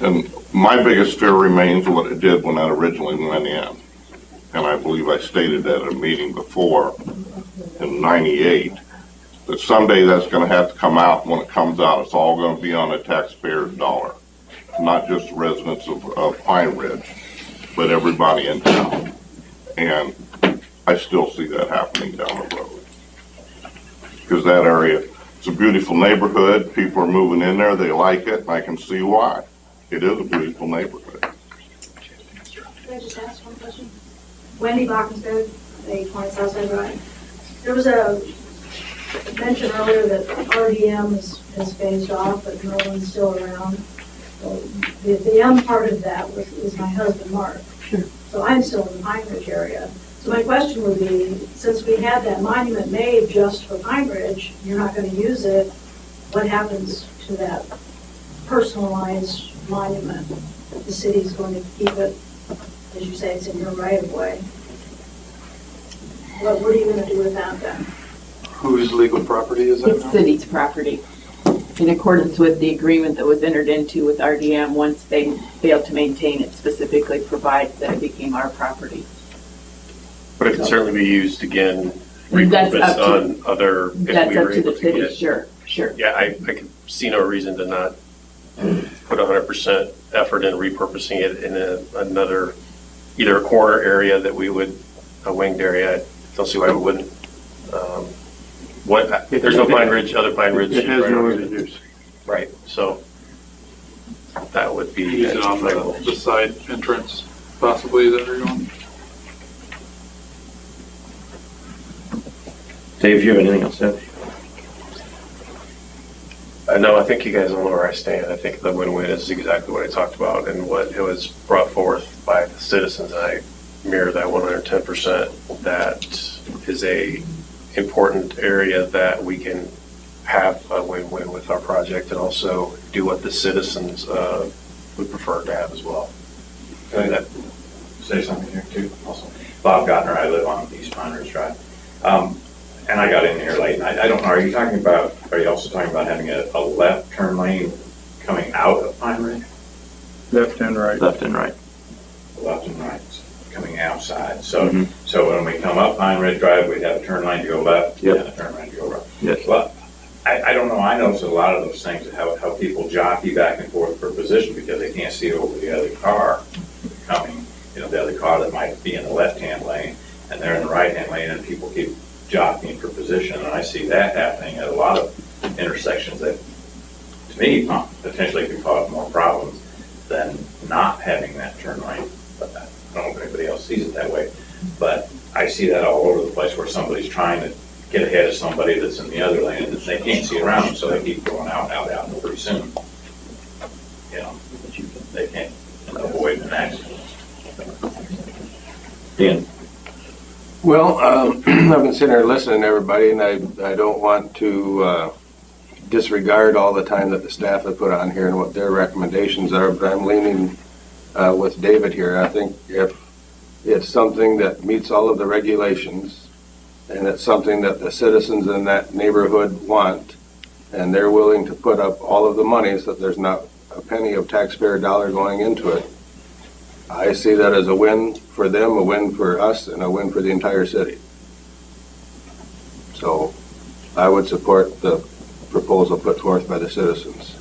And my biggest fear remains what it did when that originally went in. And I believe I stated that at a meeting before in '98, that someday that's gonna have to come out. When it comes out, it's all gonna be on a taxpayer's dollar. Not just residents of Pine Ridge, but everybody in town. And I still see that happening down the road. Because that area, it's a beautiful neighborhood, people are moving in there, they like it, and I can see why. It is a beautiful neighborhood. Can I just ask one question? Wendy Bachensberg, 820 Southside Drive. There was a mention earlier that RDM is phased off, but no one's still around. So the M part of that is my husband, Mark. So I'm still in the Pine Ridge area. So my question would be, since we had that monument made just for Pine Ridge, you're not going to use it, what happens to that personalized monument? The city's going to keep it, as you say, it's in your right of way. What are you going to do with that then? Whose legal property is that It's now? city's property. In accordance with the agreement that was entered into with RDM, once they failed to maintain it, specifically provides that it became our property. But it can certainly be used again, That's repurposed up to- on other, if That's we up were to able the to city, get. sure. Yeah, I could see no reason to not put 100% effort in repurposing it in another, either a corner area that we would, a winged area. I don't see why we wouldn't. There's no Pine Ridge, other Pine Ridge. It has right no over other there. use. Right, so that would be. Use it on the side entrance, possibly, that are going. Dave, you have anything else to add? No, I think you guys know where I stand. I think the win-win is exactly what I talked about and what it was brought forth by the citizens. I mirror that 110%. That is a important area that we can have a win-win with our project and also do what the citizens would prefer to have as well. Can I say something here too? Also, Bob Gottner, I live on East Pine Ridge Drive. And I got in here late, and I don't know, are you also talking about having a left turn lane coming out of Pine Ridge? Left and right. Left and right. Left and right, coming outside. So when we come up Pine Ridge Drive, we'd have a turn lane to go left and a turn lane to go right. Yes. Well, I don't know, I notice a lot of those things, how people jockey back and forth for position because they can't see over the other car coming, the other car that might be in the left-hand lane, and they're in the right-hand lane, and people keep jockeying for position, and I see that happening at a lot of intersections that, to me, potentially could cause more problems than not having that turn lane. But I don't know if anybody else sees it that way, but I see that all over the place where somebody's trying to get ahead of somebody that's in the other lane, and they can't see around them, so they keep going out, and pretty soon, they can't avoid an accident. Dan? Well, I've been sitting there listening to everybody, and I don't want to disregard all the time that the staff have put on here and what their recommendations are, but I'm leaning with David here. I think if it's something that meets all of the regulations, and it's something that the citizens in that neighborhood want, and they're willing to put up all of the money so that there's not a penny of taxpayer dollar going into it, I see that as a win for them, a win for us, and a win for the entire city. So I would support the proposal put forth by the citizens.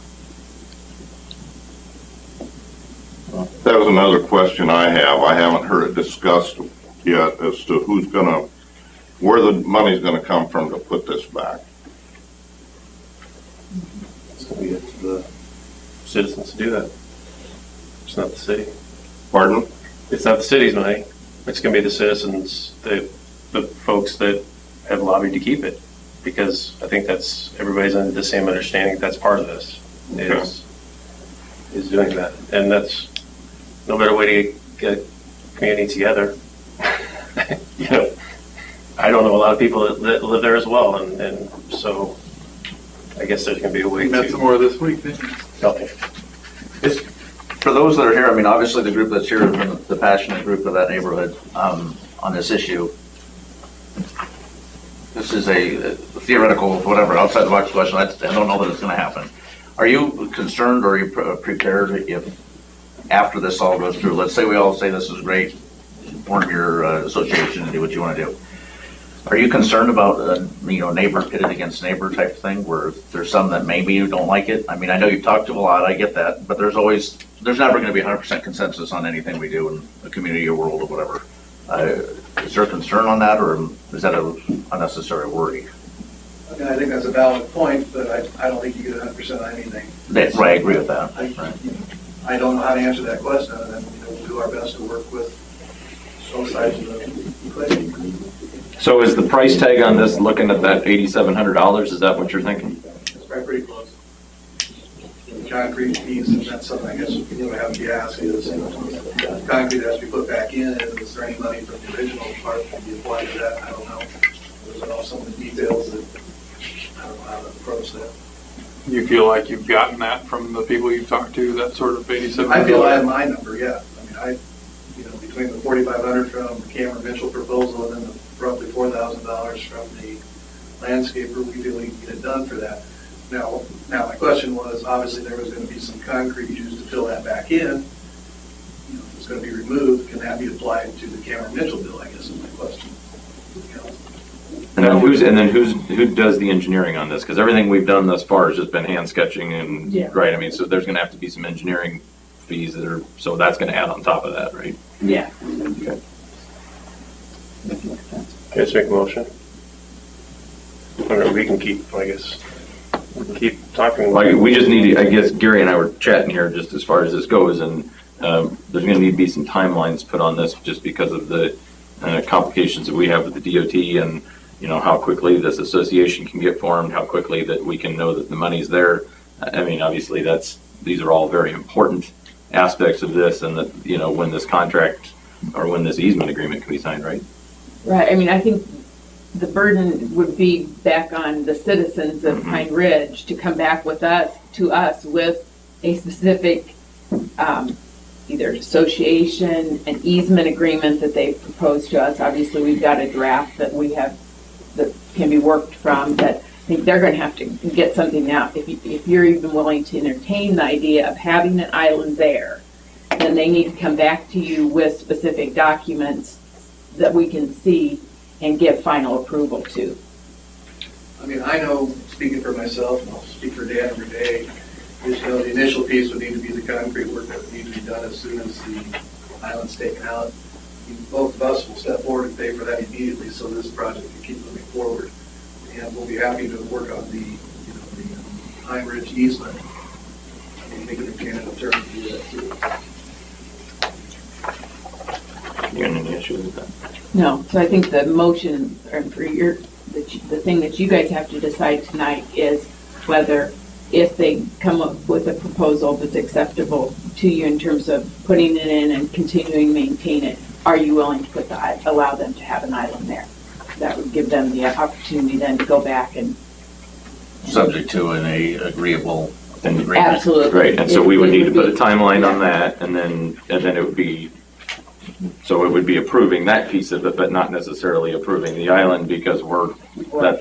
another question I have. I haven't heard it discussed yet as to where the money's gonna come from to put this back. It's going to be up to the citizens to do that. It's not the city. Pardon? It's not the city's money. It's going to be the citizens, the folks that have lobbied to keep it. Because I think everybody's under the same understanding that's part of this, is doing that. And that's no better way to get community together. I don't know a lot of people that live there as well, and so I guess there's going to be a way We met some more this week, didn't we? Okay. For those that are here, I mean, obviously the group that's here has been the passionate group of that neighborhood on this issue. This is a theoretical, whatever, outside the box question. I don't know that it's going to happen. Are you concerned or are you prepared if after this all goes through, let's say we all say this is great, form your association and do what you want to do. Are you concerned about neighbor pitted against neighbor type thing where there's some that maybe don't like it? I mean, I know you've talked to a lot, I get that, but there's never going to be 100% consensus on anything we do in the community or world or whatever. Is there a concern on that, or is that an unnecessary worry? I mean, I think that's a valid point, but I don't think you get 100% on anything. Right, I agree with that. I don't know how to answer that question, and we'll do our best to work with both sides of the equation. So is the price tag on this, looking at that $8,700, is that what you're thinking? It's pretty close. The concrete piece, and that's something I guess you have to be asked, is concrete has to be put back in, is there any money from the original part that can be applied to that? I don't know. Those are all some of the details that I don't know how to approach that. You feel like you've gotten that from the people you've talked to, that sort of 87? I feel I have my number, yeah. I mean, between the $4,500 from the Cameron Mitchell proposal and then the roughly $4,000 from the landscaper, we feel we can get it done for that. Now my question was, obviously there was going to be some concrete used to fill that back in. If it's going to be removed, can that be applied to the Cameron Mitchell bill, I guess is my question. And then who does the engineering on this? Because everything we've done thus far has just been hand sketching and, right, I mean, so there's going to have to be some engineering fees so that's going to add on top of that, right? Yeah. Okay. Can I make a motion? Or we can keep talking. Like, we just need, I guess Gary and I were chatting here just as far as this goes, and there's going to need to be some timelines put on this just because of the complications that we have with the DOT and, how quickly this association can get formed, how quickly that we can know that the money's there. I mean, obviously these are all very important aspects of this, and that, when this contract or when this easement agreement can be signed, right? Right, I mean, I think the burden would be back on the citizens of Pine Ridge to come back to us with a specific either association, an easement agreement that they proposed to us. Obviously, we've got a draft that we have that can be worked from, that I think they're going to have to get something out. If you're even willing to entertain the idea of having an island there, then they need to come back to you with specific documents that we can see and give final approval to. I mean, I know, speaking for myself, and I'll speak for Dan every day, is, the initial piece would need to be the concrete work that would need to be done as soon as the island's taken out. Both of us will step forward and pay for that immediately, so this project can keep moving forward. And we'll be happy to work on the Pine Ridge easement. I mean, make it a candidate term to do that too. You got any issue with that? No, so I think the motion, or for the thing that you guys have to decide tonight is whether, if they come up with a proposal that's acceptable to you in terms of putting it in and continuing to maintain it, are you willing to allow them to have an island there? That would give them the opportunity then to go back and. Subject to an agreeable agreement. Absolutely. Right, and so we would need to put a timeline on that, and then it would be, so it would be approving that piece of it, but not necessarily approving the island, because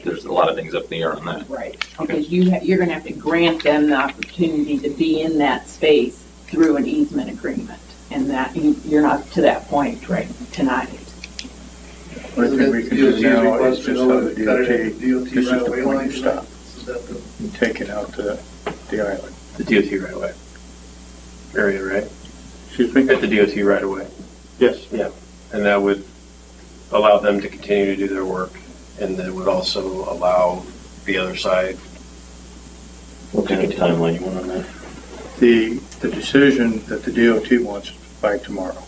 there's a lot of things up in the air on that. Right, because you're going to have to grant them the opportunity to be in that space through an easement agreement, and that you're not to that point right tonight. What I think we can do now is just have the DOT, this is the point to stop, and take it out to the island. The DOT right away area, right? Excuse me? At the DOT right away. Yes. Yeah. And that would allow them to continue to do their work, and that would also allow the other side. What kind of timeline you want on that? The decision that the DOT wants by tomorrow.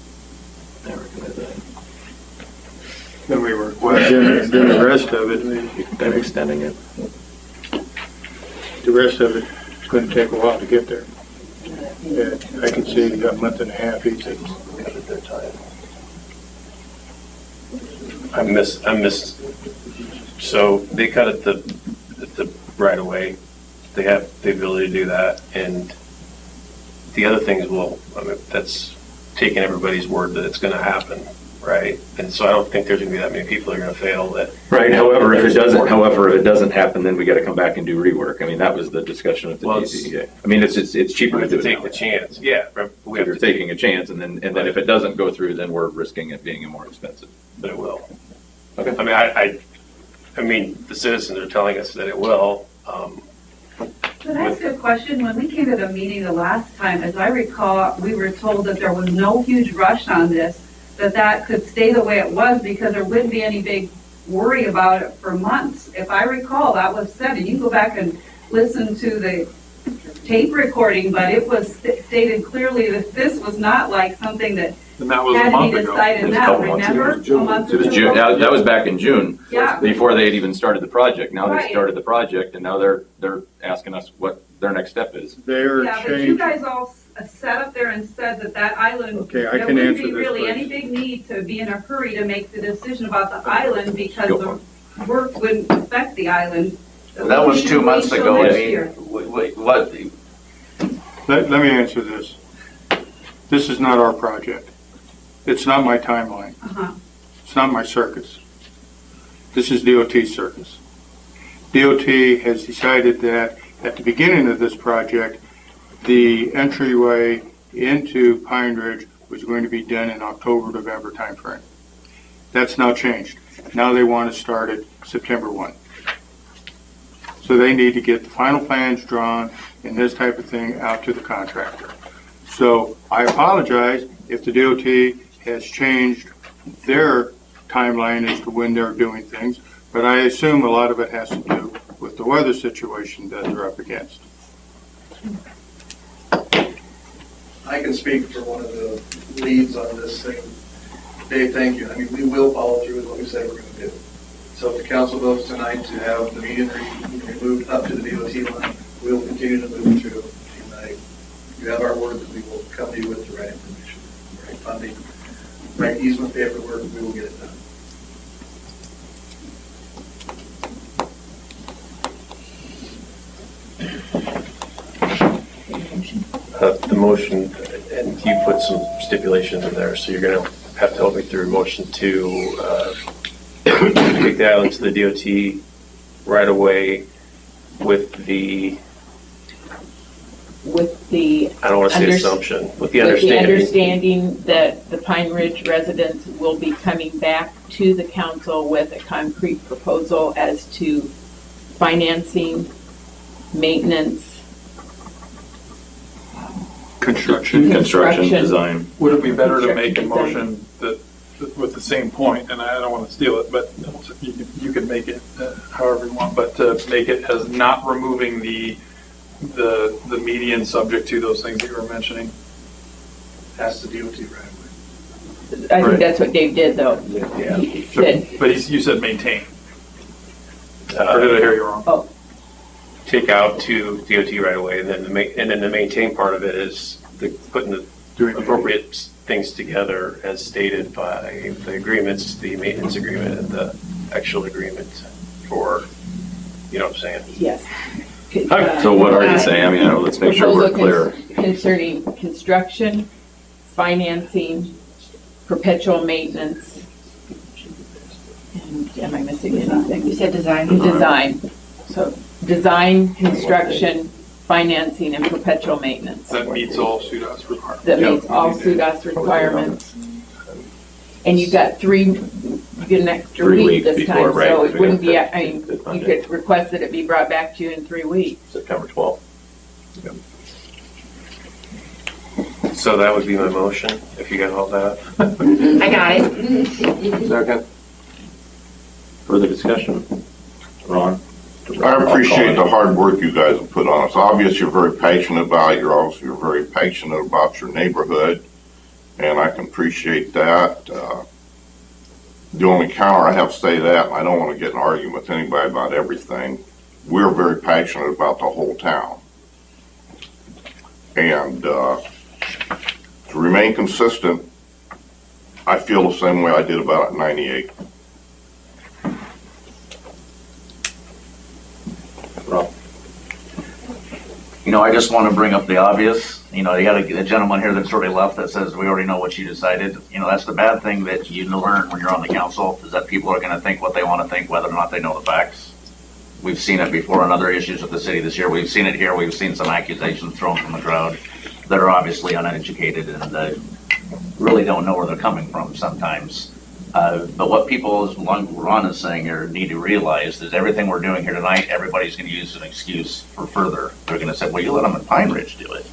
Then we And request. then the rest of it, Been extending it. the rest of it is going to take a while to get there. Yeah, I can see a month and a half easy. I miss, so they cut at the right away. They have the ability to do that, and the other things will, I mean, that's taking everybody's word that it's gonna happen, right? And so I don't think there's gonna be that many people that are gonna fail that. Right, however, if it doesn't happen, then we gotta come back and do rework. I mean, that was the discussion at the DCA. I mean, it's cheaper to do it take now. the chance, yeah. We have You're to taking a chance, and then if it doesn't go through, then we're risking it being more expensive. But it will. Okay. I mean, I mean, the citizens are telling us that it will. Could I ask a question? When we came to the meeting the last time, as I recall, we were told that there was no huge rush on this, that could stay the way it was because there wouldn't be any big worry about it for months. If I recall, that was said, and you go back and listen to the tape recording, but it was stated clearly that this was not like something that And that was a had to month be ago. decided now, remember? A month It was June, ago? that was back in June. Yeah. Before they had even started the project. Now they Right. started the project, and now they're asking us what their next step is. They're Yeah, but you changing. guys all sat up there and said that island, Okay, I there can wouldn't answer be this really any question. big need to be in a hurry to make the decision about the island because Go for the work wouldn't affect the island. That was 2 months Wait till ago. I next mean, year. what, Let me answer this. This is not our project. It's not my timeline. Uh-huh. It's not my circus. This is DOT's circus. DOT has decided that at the beginning of this project, the entryway into Pine Ridge was going to be done in October, November timeframe. That's now changed. Now they want to start at September 1. So they need to get the final plans drawn and this type of thing out to the contractor. So I apologize if the DOT has changed their timeline as to when they're doing things, but I assume a lot of it has to do with the weather situation that they're up against. I can speak for one of the leads on this thing. Dave, thank you. I mean, we will follow through with what we said we're going to do. So if the council votes tonight to have the median removed up to the DOT line, we'll continue to move through. And you have our word that we will come to you with the right information, the right funding, right easement paperwork, we will get it done. The motion, and you put some stipulations in there, so you're gonna have to help me through motion to take the island to the DOT right away with the, I don't wanna say assumption, with the understanding that the Pine Ridge residents will be coming back to the council with a concrete proposal as to financing, maintenance. Construction. Construction, design. Would it be better to make a Construction motion that, with the same point, and I don't want to steal it, but you can make it however you want, but to make it as not removing the median subject to those things that you were mentioning? That's the DOT right away. I think that's what Dave did, though. Yeah. He said, But you said maintain. Or did I hear you wrong? take out to DOT right away, and then the maintain part of it is putting the appropriate things together as stated by the agreements, the maintenance agreement and the actual agreement for, you know what I'm saying? yes. So what are you saying? I mean, let's make sure we're clear. Concerning construction, financing, perpetual maintenance. And am I missing anything? You said design. Design. So design, construction, financing, and perpetual maintenance. That meets all SUDAS requirements. That meets all SUDAS requirements. And you've got you get an extra 3 week weeks this before, time, right, so because it we wouldn't got be, I mean, the you Monday. could request that it be brought back to you in 3 weeks. September 12th. So that would be my motion, if you got all that. I got it. Second. Further discussion? Ron? I appreciate the hard work you guys have put on us. Obviously, you're very passionate about it. You're very passionate about your neighborhood, and I can appreciate that. The only counter I have to say that, and I don't want to get in an argument with anybody about everything, we're very passionate about the whole town. And to remain consistent, I feel the same way I did about it in 98. You know, I just want to bring up the obvious. You know, you got a gentleman here that's already left that says we already know what you decided. You know, that's the bad thing that you learn when you're on the council, is that people are going to think what they want to think, whether or not they know the facts. We've seen it before on other issues with the city this year. We've seen it here. We've seen some accusations thrown from the crowd that are obviously uneducated and really don't know where they're coming from sometimes. But what people, as Ron is saying here, need to realize is everything we're doing here tonight, everybody's going to use an excuse for further. They're going to say, well, you let them in Pine Ridge do it.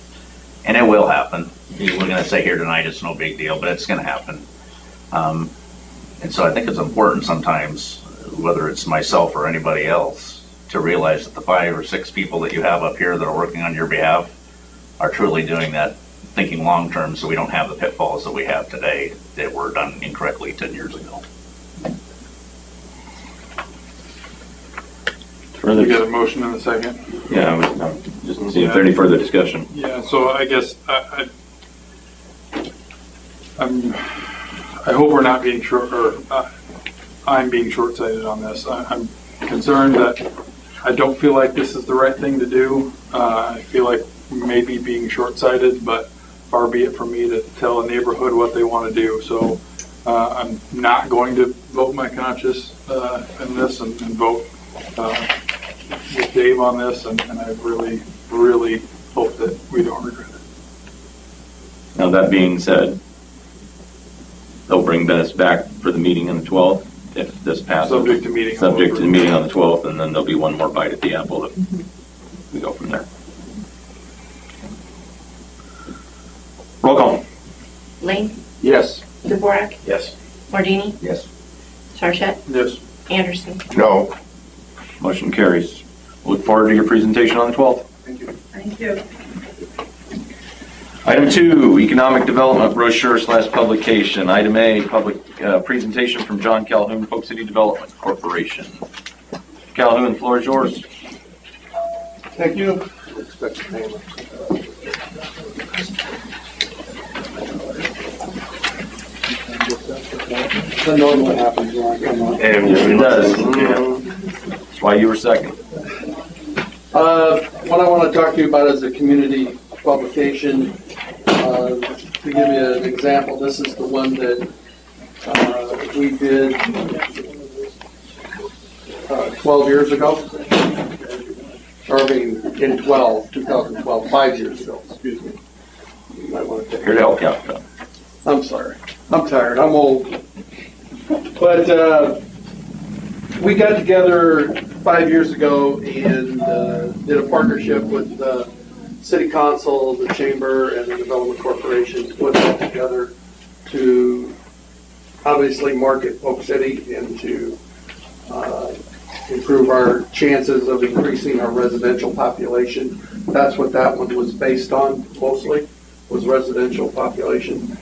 And it will happen. We're going to say here tonight it's no big deal, but it's going to happen. And so I think it's important sometimes, whether it's myself or anybody else, to realize that the 5 or 6 people that you have up here that are working on your behalf are truly doing that, thinking long-term, so we don't have the pitfalls that we have today that were done incorrectly 10 years ago. We got a motion in a second. Yeah, I'm just seeing if there any further discussion. Yeah, so I guess I hope we're not being I'm being short-sighted on this. I'm concerned that I don't feel like this is the right thing to do. I feel like we may be being short-sighted, but far be it from me to tell a neighborhood what they want to do. So I'm not going to vote my conscience in this and vote with Dave on this, and I really, really hope that we don't regret it. Now, that being said, they'll bring us back for the meeting on the 12th if this passes. Subject to meeting. Subject to the meeting on the 12th, and then there'll be one more bite at the apple that we go from there. Roll call. Lane? Yes. Dvorak? Yes. Mardini? Yes. Sarchet? Yes. Anderson? No. Motion carries. Look forward to your presentation on the 12th. Thank you. Item 2, economic development brochure / publication. Item A, public presentation from John Calhoun, Polk City Development Corporation. Calhoun, the floor is yours. Thank you. That normally happens when I come up. It does. Yeah. That's why you were second. What I want to talk to you about is a community publication. To give you an example, this is the one that we did 12 years ago. Or I mean, in 2012, 5 years ago, excuse me. You might want to take Here to help you out. I'm sorry. I'm tired. I'm old. But we got together 5 years ago and did a partnership with the City Council, the Chamber, and the Development Corporation to put that together to obviously market Polk City and to improve our chances of increasing our residential population. That's what that one was based on mostly, was residential population.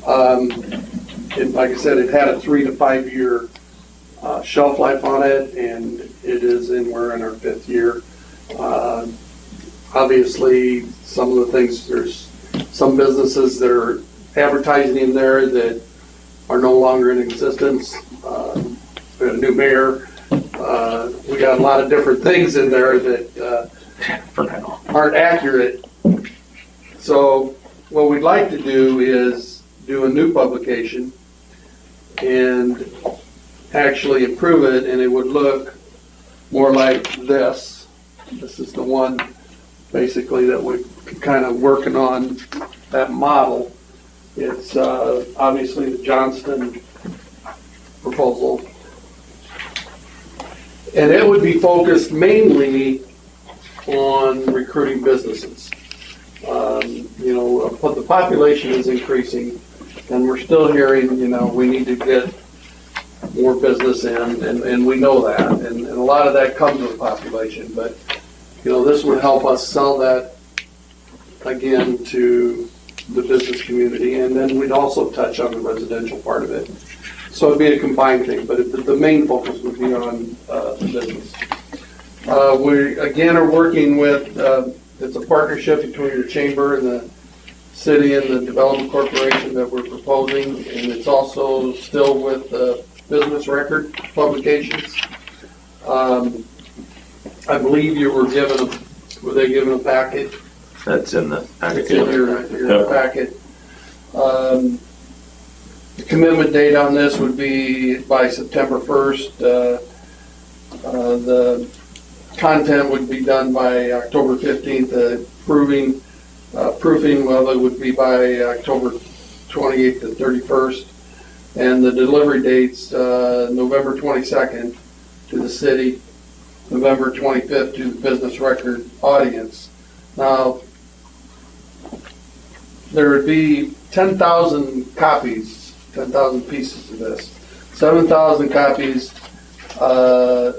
And like I said, it had a 3 to 5 year shelf life on it, and we're in our 5th year. Obviously, some of the things, there's some businesses that are advertising in there that are no longer in existence. We had a new mayor. We got a lot of different things in there that aren't accurate. So what we'd like to do is do a new publication and actually improve it, and it would look more like this. This is the one basically that we're kind of working on, that model. It's obviously the Johnston proposal. And it would be focused mainly on recruiting businesses. But the population is increasing, and we're still hearing, we need to get more business in, and we know that, and a lot of that comes with population, but, this would help us sell that again to the business community, and then we'd also touch on the residential part of it. So it'd be a combined thing, but the main focus would be on the business. We, again, are working with, it's a partnership between the chamber and the city and the development corporation that we're proposing, and it's also still with Business Record Publications. I believe you were they given a packet? That's in the packet. It's in your packet. The commitment date on this would be by September 1st. The content would be done by October 15th. Proofing, well, it would be by October 28th to 31st. And the delivery dates, November 22nd to the city, November 25th to the Business Record audience. Now, there would be 10,000 copies, 10,000 pieces of this. 7,000 copies are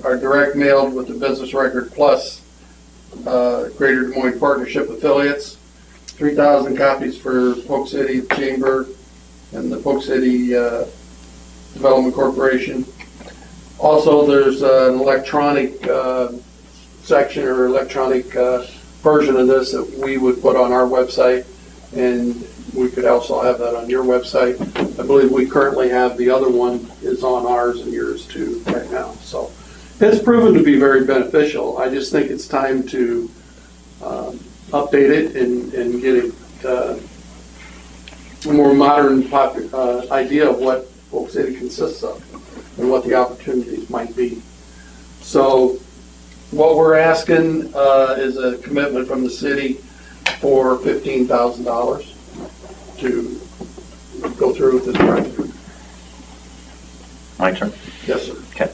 direct mailed with the Business Record plus Greater Des Moines Partnership affiliates. 3,000 copies for Polk City Chamber and the Polk City Development Corporation. Also, there's an electronic section or electronic version of this that we would put on our website, and we could also have that on your website. I believe we currently have the other one is on ours and yours too right now. So it's proven to be very beneficial. I just think it's time to update it and get a more modern idea of what Polk City consists of and what the opportunities might be. So what we're asking is a commitment from the city for $15,000 to go through with this project. My turn? Yes, sir. Okay.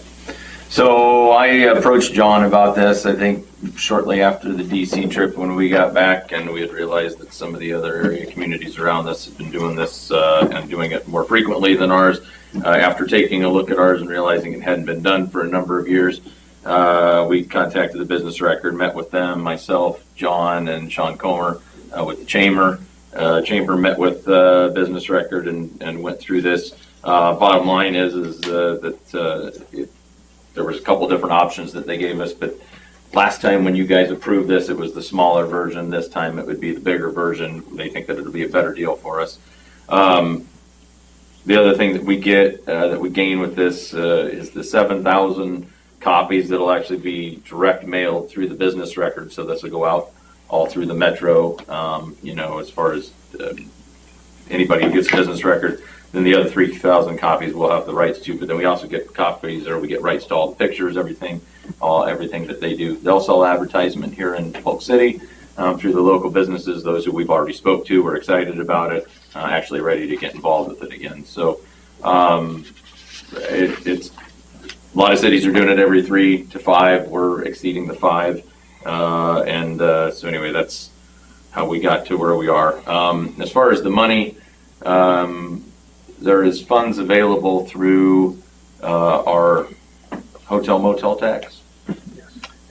So I approached John about this, I think, shortly after the DC trip when we got back, and we had realized that some of the other area communities around us had been doing this and doing it more frequently than ours. After taking a look at ours and realizing it hadn't been done for a number of years, we contacted the Business Record, met with them, myself, John, and Sean Comer with the Chamber. Chamber met with Business Record and went through this. Bottom line is that there was a couple different options that they gave us, but last time when you guys approved this, it was the smaller version. This time it would be the bigger version. They think that it'll be a better deal for us. The other thing that we get, that we gain with this is the 7,000 copies that'll actually be direct mailed through the Business Record. So this will go out all through the metro, as far as anybody who gets a Business Record. Then the other 3,000 copies we'll have the rights to, but then we also get copies, or we get rights to all the pictures, everything that they do. They'll sell advertisement here in Polk City through the local businesses. Those who we've already spoke to are excited about it, actually ready to get involved with it again. So it's a lot of cities are doing it every 3 to 5. We're exceeding the 5, so anyway, that's how we got to where we are. As far as the money. There is funds available through our hotel motel tax,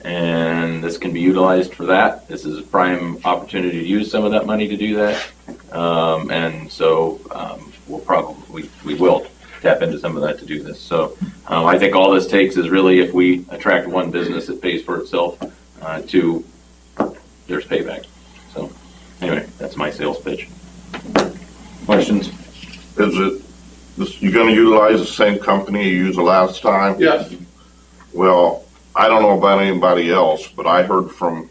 and this can be utilized for that. This is a prime opportunity to use some of that money to do that, and so we will tap into some of that to do this. So I think all this takes is really if we attract one business that pays for itself, there's payback. So anyway, that's my sales pitch. Questions? You're going to utilize the same company you used the last time? Yes. Well, I don't know about anybody else, but I heard from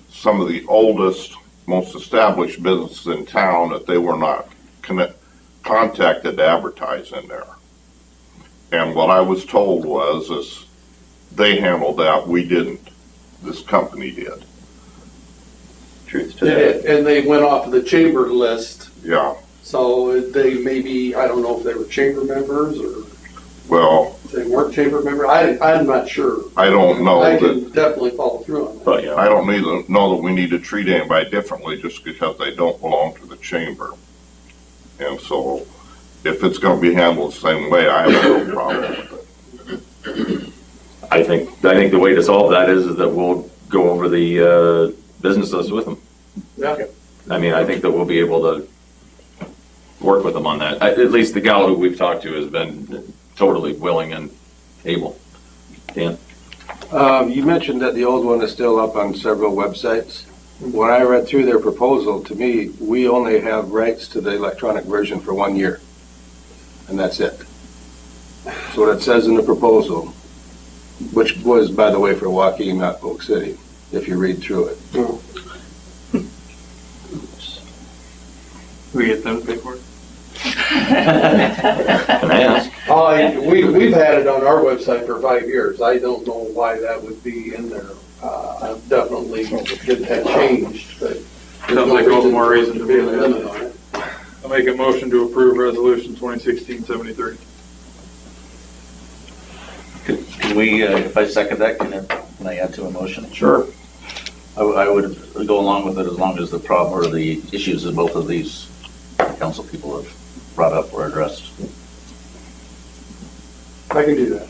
some of the oldest, most established businesses in town that they were not contacted to advertise in there. And what I was told is they handled that, we didn't. This company did. Truth to that. And they went off of the chamber list. Yeah. So they maybe, I don't know if they were chamber members or. Well, They weren't chamber member? I'm not sure. I don't know I that, can definitely follow through on that. But, yeah. I don't need to know that we need to treat anybody differently just because they don't belong to the chamber. And so if it's gonna be handled the same way, I have no problem with it. I think the way to solve that is that we'll go over the business list with them. Yeah. I mean, I think that we'll be able to work with them on that. At least the gal who we've talked to has been totally willing and able. Dan? You mentioned that the old one is still up on several websites. When I read through their proposal, to me, we only have rights to the electronic version for 1 year, and that's it. So what it says in the proposal, which was, by the way, for Waukee, not Polk City, if you read through it. We get them to pay for it? Can I ask? We've had it on our website for 5 years. I don't know why that would be in there. Definitely it had changed, but. Sounds like all the more reason to be a limit on it. I'll make a motion to approve resolution 2016-73. Can we, if I second that, can I add to a motion? Sure. I would go along with it as long as the problem or the issues that both of these council people have brought up were addressed. I can do that.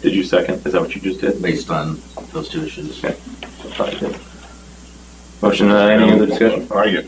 Did you second? Is that what you just did? Based on those two issues. Okay. Motion, any other discussion? I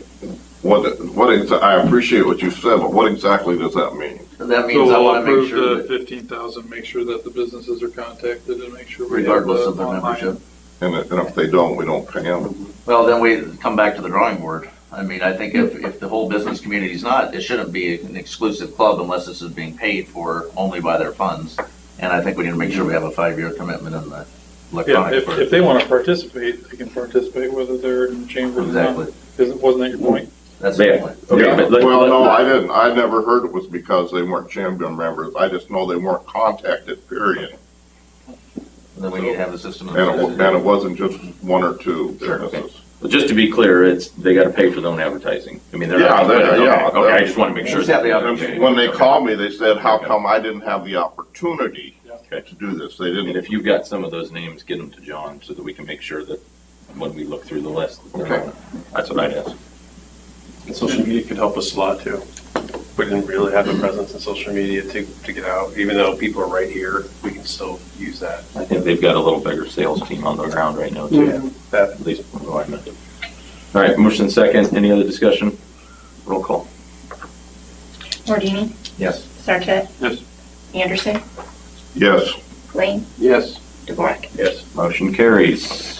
appreciate what you said, but what exactly does that mean? That means So I we'll want to make approve sure the that 15,000, make sure that the businesses are contacted and make sure we have regardless of the their online. membership. And if they don't, we don't pay them. Well, then we come back to the drawing board. I mean, I think if the whole business community is not, it shouldn't be an exclusive club unless this is being paid for only by their funds. And I think we need to make sure we have a 5-year commitment in the Yeah, electronic. if they want to participate, they can participate whether they're in the chamber or not. Exactly. Wasn't that your point? That's Yeah. the point. Okay, Yeah, but well, no, I didn't. I never heard it was because they weren't chamber members. I just know they weren't contacted, period. Then we need to have a system. And it wasn't just one or two Sure, okay. businesses. But just to be clear, they got to pay for their own advertising. I mean, they're not. Okay, I just want to make sure. And when they called me, they said, how come I didn't have the opportunity to do this? They And didn't. if you've got some of those names, get them to John so that we can make sure that when we look through the list. Okay. That's what I'd ask. And social media could help us a lot too. We didn't really have a presence in social media to get out, even though people are right here, we can still use that. I think they've got a little bigger sales team on the ground right now too. Yeah, that. At least what I meant. All right, motion second. Any other discussion? Roll call. Mordini, Yes. Sarchet, Yes. Anderson, Yes. Lane, Yes. DeVorak. Yes. Motion carries.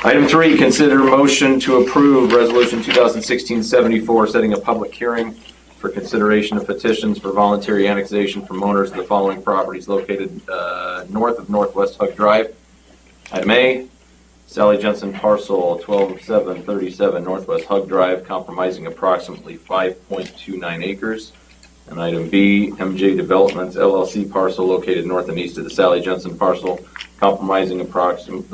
Item 3, consider motion to approve Resolution 2016-74, setting a public hearing for consideration of petitions for voluntary annexation from owners of the following properties located north of Northwest Hug Drive. Item A, Sally Jensen parcel 12737 Northwest Hug Drive, comprising approximately 5.29 acres. And item B, MJ Developments LLC parcel located north and east of the Sally Jensen parcel, comprising of approximately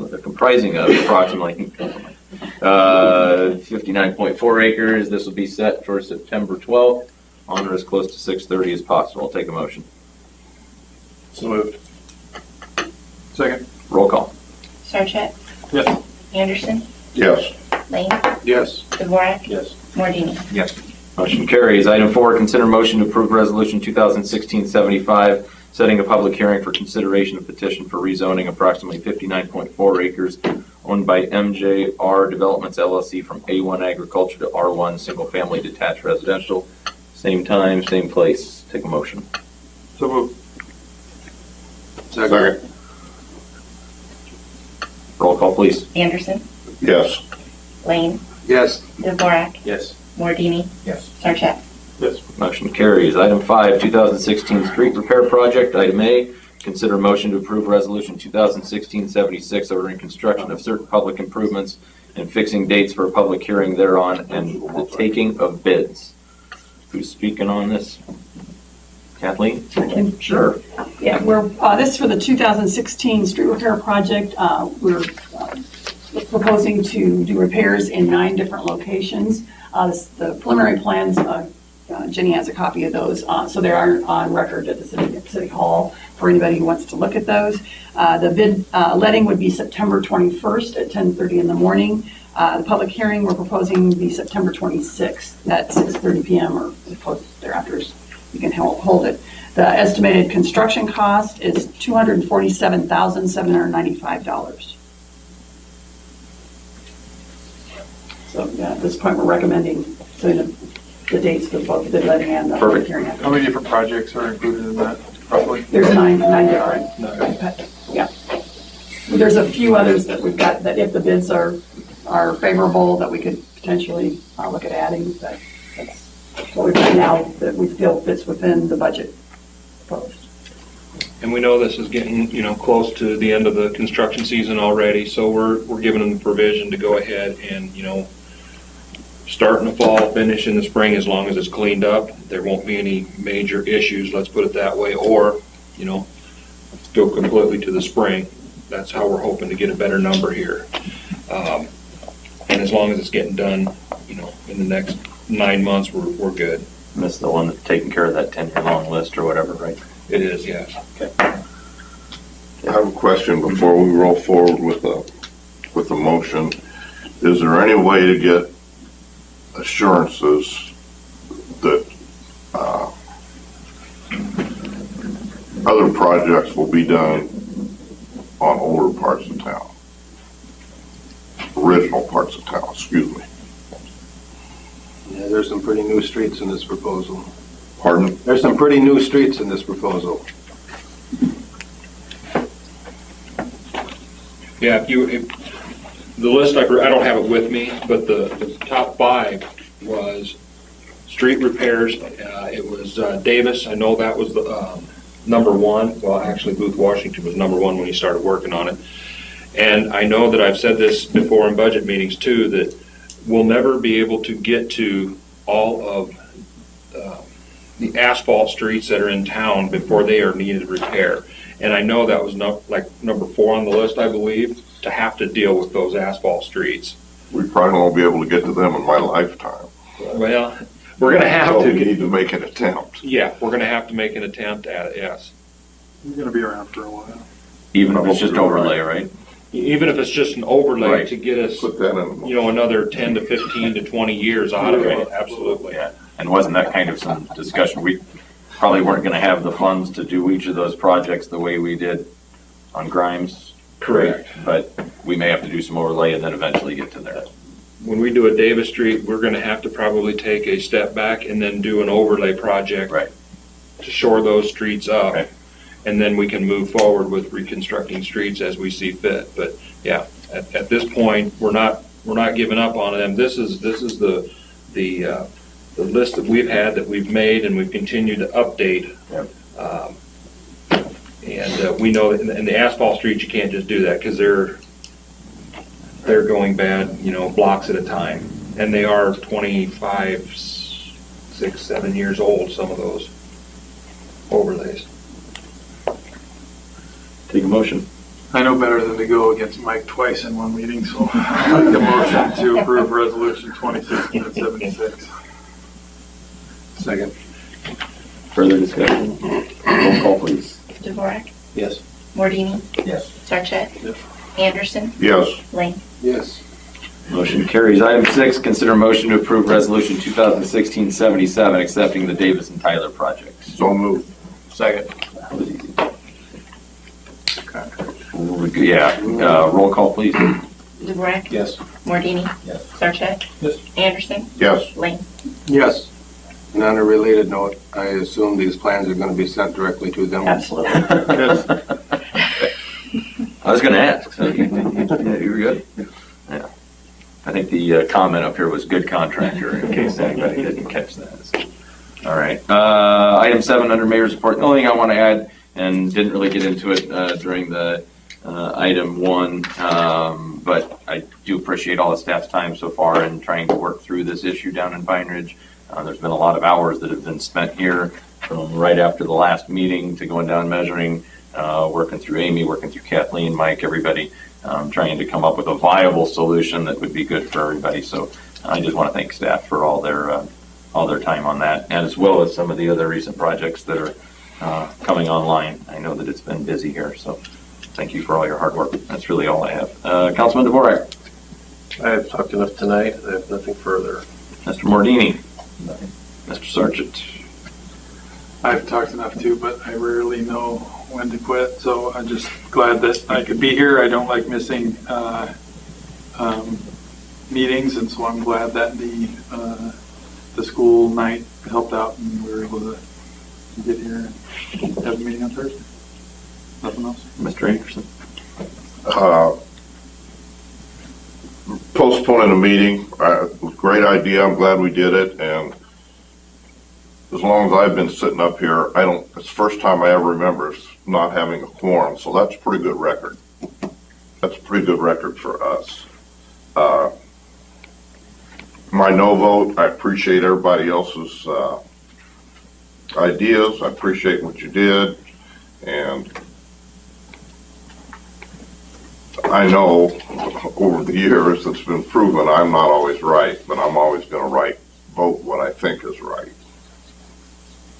59.4 acres. This will be set for September 12th, on or as close to 6:30 as possible. I'll take a motion. So moved. Second. Roll call. Sarchet, Yes. Anderson, Yes. Lane, Yes. DeVorak. Yes. Mordini. Yes. Motion carries. Item 4, consider motion to approve Resolution 2016-75, setting a public hearing for consideration of petition for rezoning approximately 59.4 acres owned by MJR Developments LLC from A1 Agriculture to R1 Single Family Detached Residential. Same time, same place. Take a motion. So moved. Second. Roll call, please. Anderson, Yes. Lane, Yes. DeVorak. Yes. Mordini. Yes. Sarchet. Yes. Motion carries. Item 5, 2016 street repair project. Item A, consider motion to approve Resolution 2016-76, ordering construction of certain public improvements and fixing dates for a public hearing thereon and the taking of bids. Who's speaking on this? Kathleen? Sure. Yeah, this is for the 2016 street repair project. We're proposing to do repairs in 9 different locations. The preliminary plans Jenny has a copy of those, so they are on record at the City Hall for anybody who wants to look at those. The bid letting would be September 21st at 10:30 in the morning. The public hearing, we're proposing the September 26th at 6:30 PM or thereafter, you can hold it. The estimated construction cost is $247,795. So at this point, we're recommending setting the dates for both the bid letting and the public hearing. How many different projects are included in that, roughly? There's nine different. Yeah. There's a few others that we've got that if the bids are favorable, that we could potentially look at adding, but that's what we've got now that we feel fits within the budget proposed. And we know this is getting, close to the end of the construction season already, so we're giving them the provision to go ahead and, start in the fall, finish in the spring, as long as it's cleaned up. There won't be any major issues, let's put it that way, or, go completely to the spring. That's how we're hoping to get a better number here. And as long as it's getting done, in the next 9 months, we're good. And that's the one that's taking care of that 10-year long list or whatever, right? It is, yes. Okay. I have a question before we roll forward with the motion. Is there any way to get assurances that other projects will be done on older parts of town? Original parts of town, excuse me. Yeah, there's some pretty new streets in this proposal. Pardon? There's some pretty new streets in this proposal. Yeah, the list, I don't have it with me, but the top 5 was street repairs. It was Davis, I know that was the number 1. Well, actually Booth Washington was number 1 when he started working on it. And I know that I've said this before in budget meetings too, that we'll never be able to get to all of the asphalt streets that are in town before they are needed repair. And I know that was number 4 on the list, I believe, to have to deal with those asphalt streets. We probably won't be able to get to them in my lifetime. Well, we're going to have So to. we need to make an attempt. Yeah, we're going to have to make an attempt at it, yes. You're going to be around for a while. Even if it's just overlay, right? Even if it's just an overlay Right. to get us, Put that in. another 10 to 15 to 20 years out of it, absolutely. Yeah. And wasn't that kind of some discussion? We probably weren't going to have the funds to do each of those projects the way we did on Grimes. Correct. But we may have to do some overlay and then eventually get to there. When we do a Davis Street, we're going to have to probably take a step back and then do an overlay project Right. to shore those streets up. Okay. And then we can move forward with reconstructing streets as we see fit. But yeah, at this point, we're not giving up on them. This is the list that we've had, that we've made, and we've continued to update. Yep. And we know that in the asphalt streets, you can't just do that because they're going bad, blocks at a time. And they are 25, 6, 7 years old, some of those overlays. Take a motion. I know better than to go against Mike twice in one meeting, so I'll make a motion to approve resolution 2016-76. Second. Further discussion? Roll call, please. Dvorak, Yes. Mordini, Yes. Sarchet, Anderson, Yes. Lane. Yes. Motion carries. Item 6, consider motion to approve resolution 2016-77, accepting the Davis and Tyler projects. So moved. Second. That was easy. Yeah, roll call, please. Dvorak, Yes. Mordini, Yes. Sarchet, Yes. Anderson, Yes. Lane. Yes. And on a related note, I assume these plans are going to be sent directly to them. Absolutely. Yes. I was going to ask, so you were good? Yeah. I think the comment up here was good contractor, in case anybody didn't catch that. So. All right. Item 7 under mayor's report. The only thing I want to add, and didn't really get into it during the item 1, but I do appreciate all the staff's time so far in trying to work through this issue down in Pine Ridge. There's been a lot of hours that have been spent here from right after the last meeting to going down measuring, working through Amy, working through Kathleen, Mike, everybody, trying to come up with a viable solution that would be good for everybody. So I just want to thank staff for all their all their time on that, and as well as some of the other recent projects that are coming online. I know that it's been busy here, so thank you for all your hard work. That's really all I have. Councilman Dvorak. I have talked enough tonight. I have nothing further. Mr. Mordini. Mr. Sargent. I've talked enough too, but I rarely know when to quit, so I'm just glad that I could be here. I don't like missing meetings, and so I'm glad that the school night helped out and we were able to get here and have a meeting on Thursday. Nothing else. Mr. Anderson. Postponing a meeting, great idea. I'm glad we did it, and as long as I've been sitting up here, it's the first time I ever remember not having a quorum, so that's a pretty good record. That's a pretty good record for us. My no vote, I appreciate everybody else's ideas. I appreciate what you did, and I know over the years it's been proven I'm not always right, but I'm always going to vote what I think is right.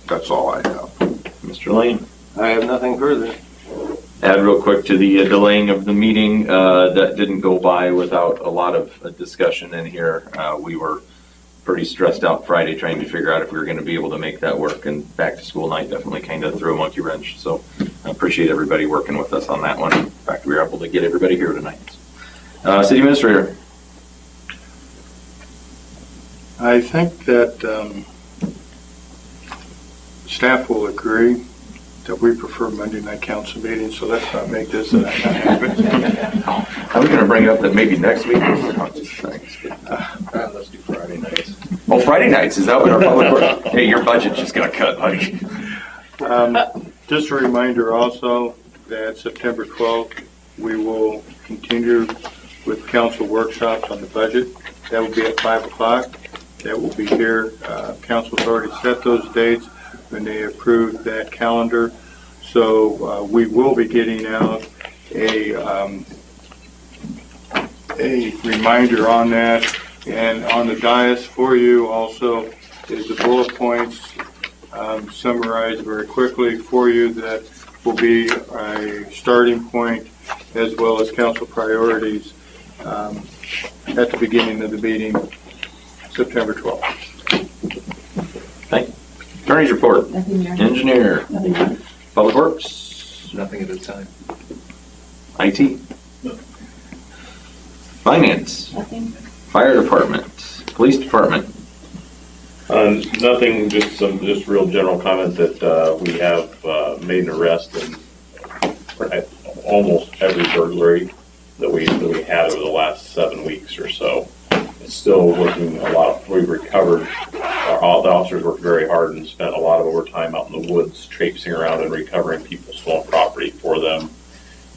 That's all I have. Mr. Lane. I have nothing further. Add real quick to the delaying of the meeting, that didn't go by without a lot of discussion in here. We were pretty stressed out Friday trying to figure out if we were going to be able to make that work, and back to school night definitely kind of threw a monkey wrench. So I appreciate everybody working with us on that one. In fact, we were able to get everybody here tonight. City Administrator. I think that staff will agree that we prefer Monday night council meetings, so let's not make this a habit. I was going to bring up that maybe next week. Let's do Friday nights. Oh, Friday nights, is that what our public work? Hey, your budget's just going to cut, buddy. Just a reminder also that September 12th, we will continue with council workshops on the budget. That will be at 5 o'clock. That will be here. Council's already set those dates when they approved that calendar. So we will be getting out a reminder on that. And on the dais for you also is the bullet points summarized very quickly for you that will be a starting point as well as council priorities at the beginning of the meeting, September 12th. Thank you. Attorney's report. Nothing there. Engineer. Nothing there. Public Works. Nothing at this time. IT. Finance. Nothing. Fire Department. Police Department. Nothing, just real general comment that we have made an arrest in almost every burglary that we had over the last 7 weeks or so. It's still working a lot. We've recovered. All the officers worked very hard and spent a lot of overtime out in the woods, traipsing around and recovering people's stolen property for them.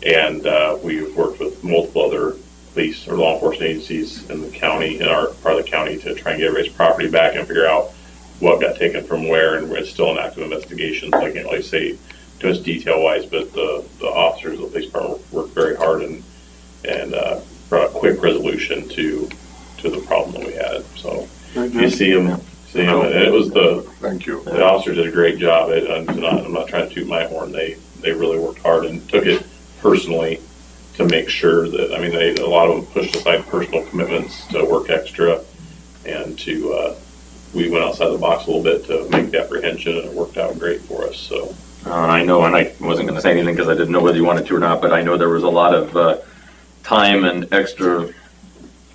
And we've worked with multiple other police or law enforcement agencies in the county, in our part of the county, to try and get everybody's property back and figure out what got taken from where. And it's still an active investigation. So I can't really say too much detail-wise, but the officers of the police department worked very hard and brought a quick resolution to the problem that we had. So you see them, and it was Thank you. the officers did a great job. I'm not trying to toot my horn. They really worked hard and took it personally to make sure that, a lot of them pushed aside personal commitments to work extra and we went outside the box a little bit to make the apprehension, and it worked out great for us. So I know, and I wasn't going to say anything because I didn't know whether you wanted to or not, but I know there was a lot of time and extra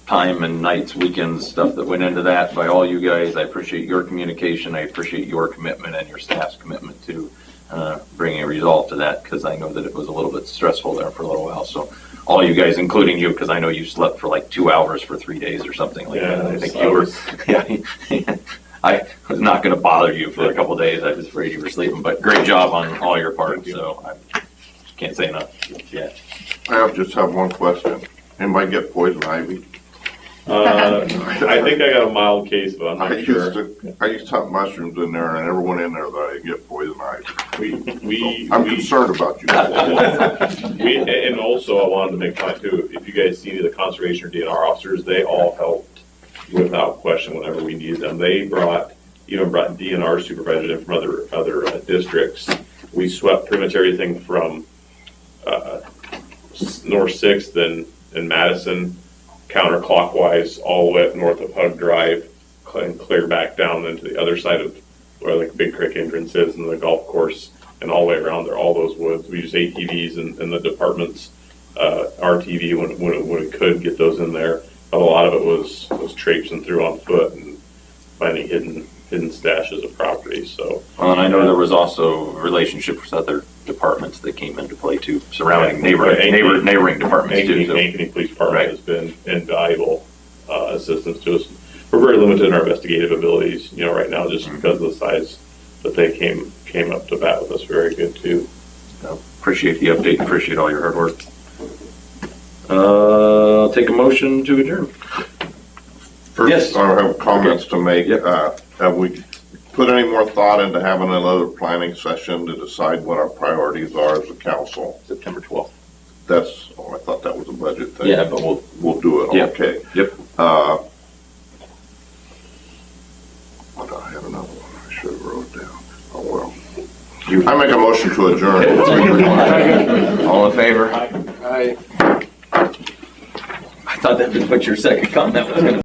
time and nights, weekends, stuff that went into that by all you guys. I appreciate your communication. I appreciate your commitment and your staff's commitment to bringing a resolve to that, because I know that it was a little bit stressful there for a little while. So all you guys, including you, because I know you slept for like 2 hours for 3 days or something like that. I think you were, yeah. I was not going to bother you for a couple of days. I was afraid you were sleeping, but great job on all your part. So I can't say enough. Yeah. I just have one question. Anybody get poison ivy? I think I got a mild case, but I'm not sure. I used to have mushrooms in there, and I never went in there that I didn't get poison ivy. I'm we concerned about you. and also I wanted to make point too, if you guys see any of the conservation or DNR officers, they all helped without question whenever we needed them. They brought even brought DNR supervisors in from other districts. We swept pretty much everything from North 6th and Madison counterclockwise all the way up north of Hug Drive and clear back down into the other side of where like Big Creek entrance is and the golf course and all the way around there, all those woods. We use ATVs and the department's RTV when it could get those in there. But a lot of it was traipsing through on foot and finding hidden stashes of property. So, Well, and I know there was also a relationship with other departments that came into play too, surrounding neighboring departments too. Ankeny Police Department has been invaluable assistance to us. We're very limited in our investigative abilities, right now, just because of the size that they came up to bat with us. Very good too. Appreciate the update. Appreciate all your hard work. I'll take a motion to adjourn. First, Yes. I have comments to make. Have we put any more thought into having another planning session to decide what our priorities are as a council? September 12th. I thought that was a budget thing. Yeah, but we'll do it. Yeah. Okay. Yep. I have another one. I should have wrote it down. Oh, well. I make a motion to adjourn. All in favor? Aye. I thought that was what your second comment was going to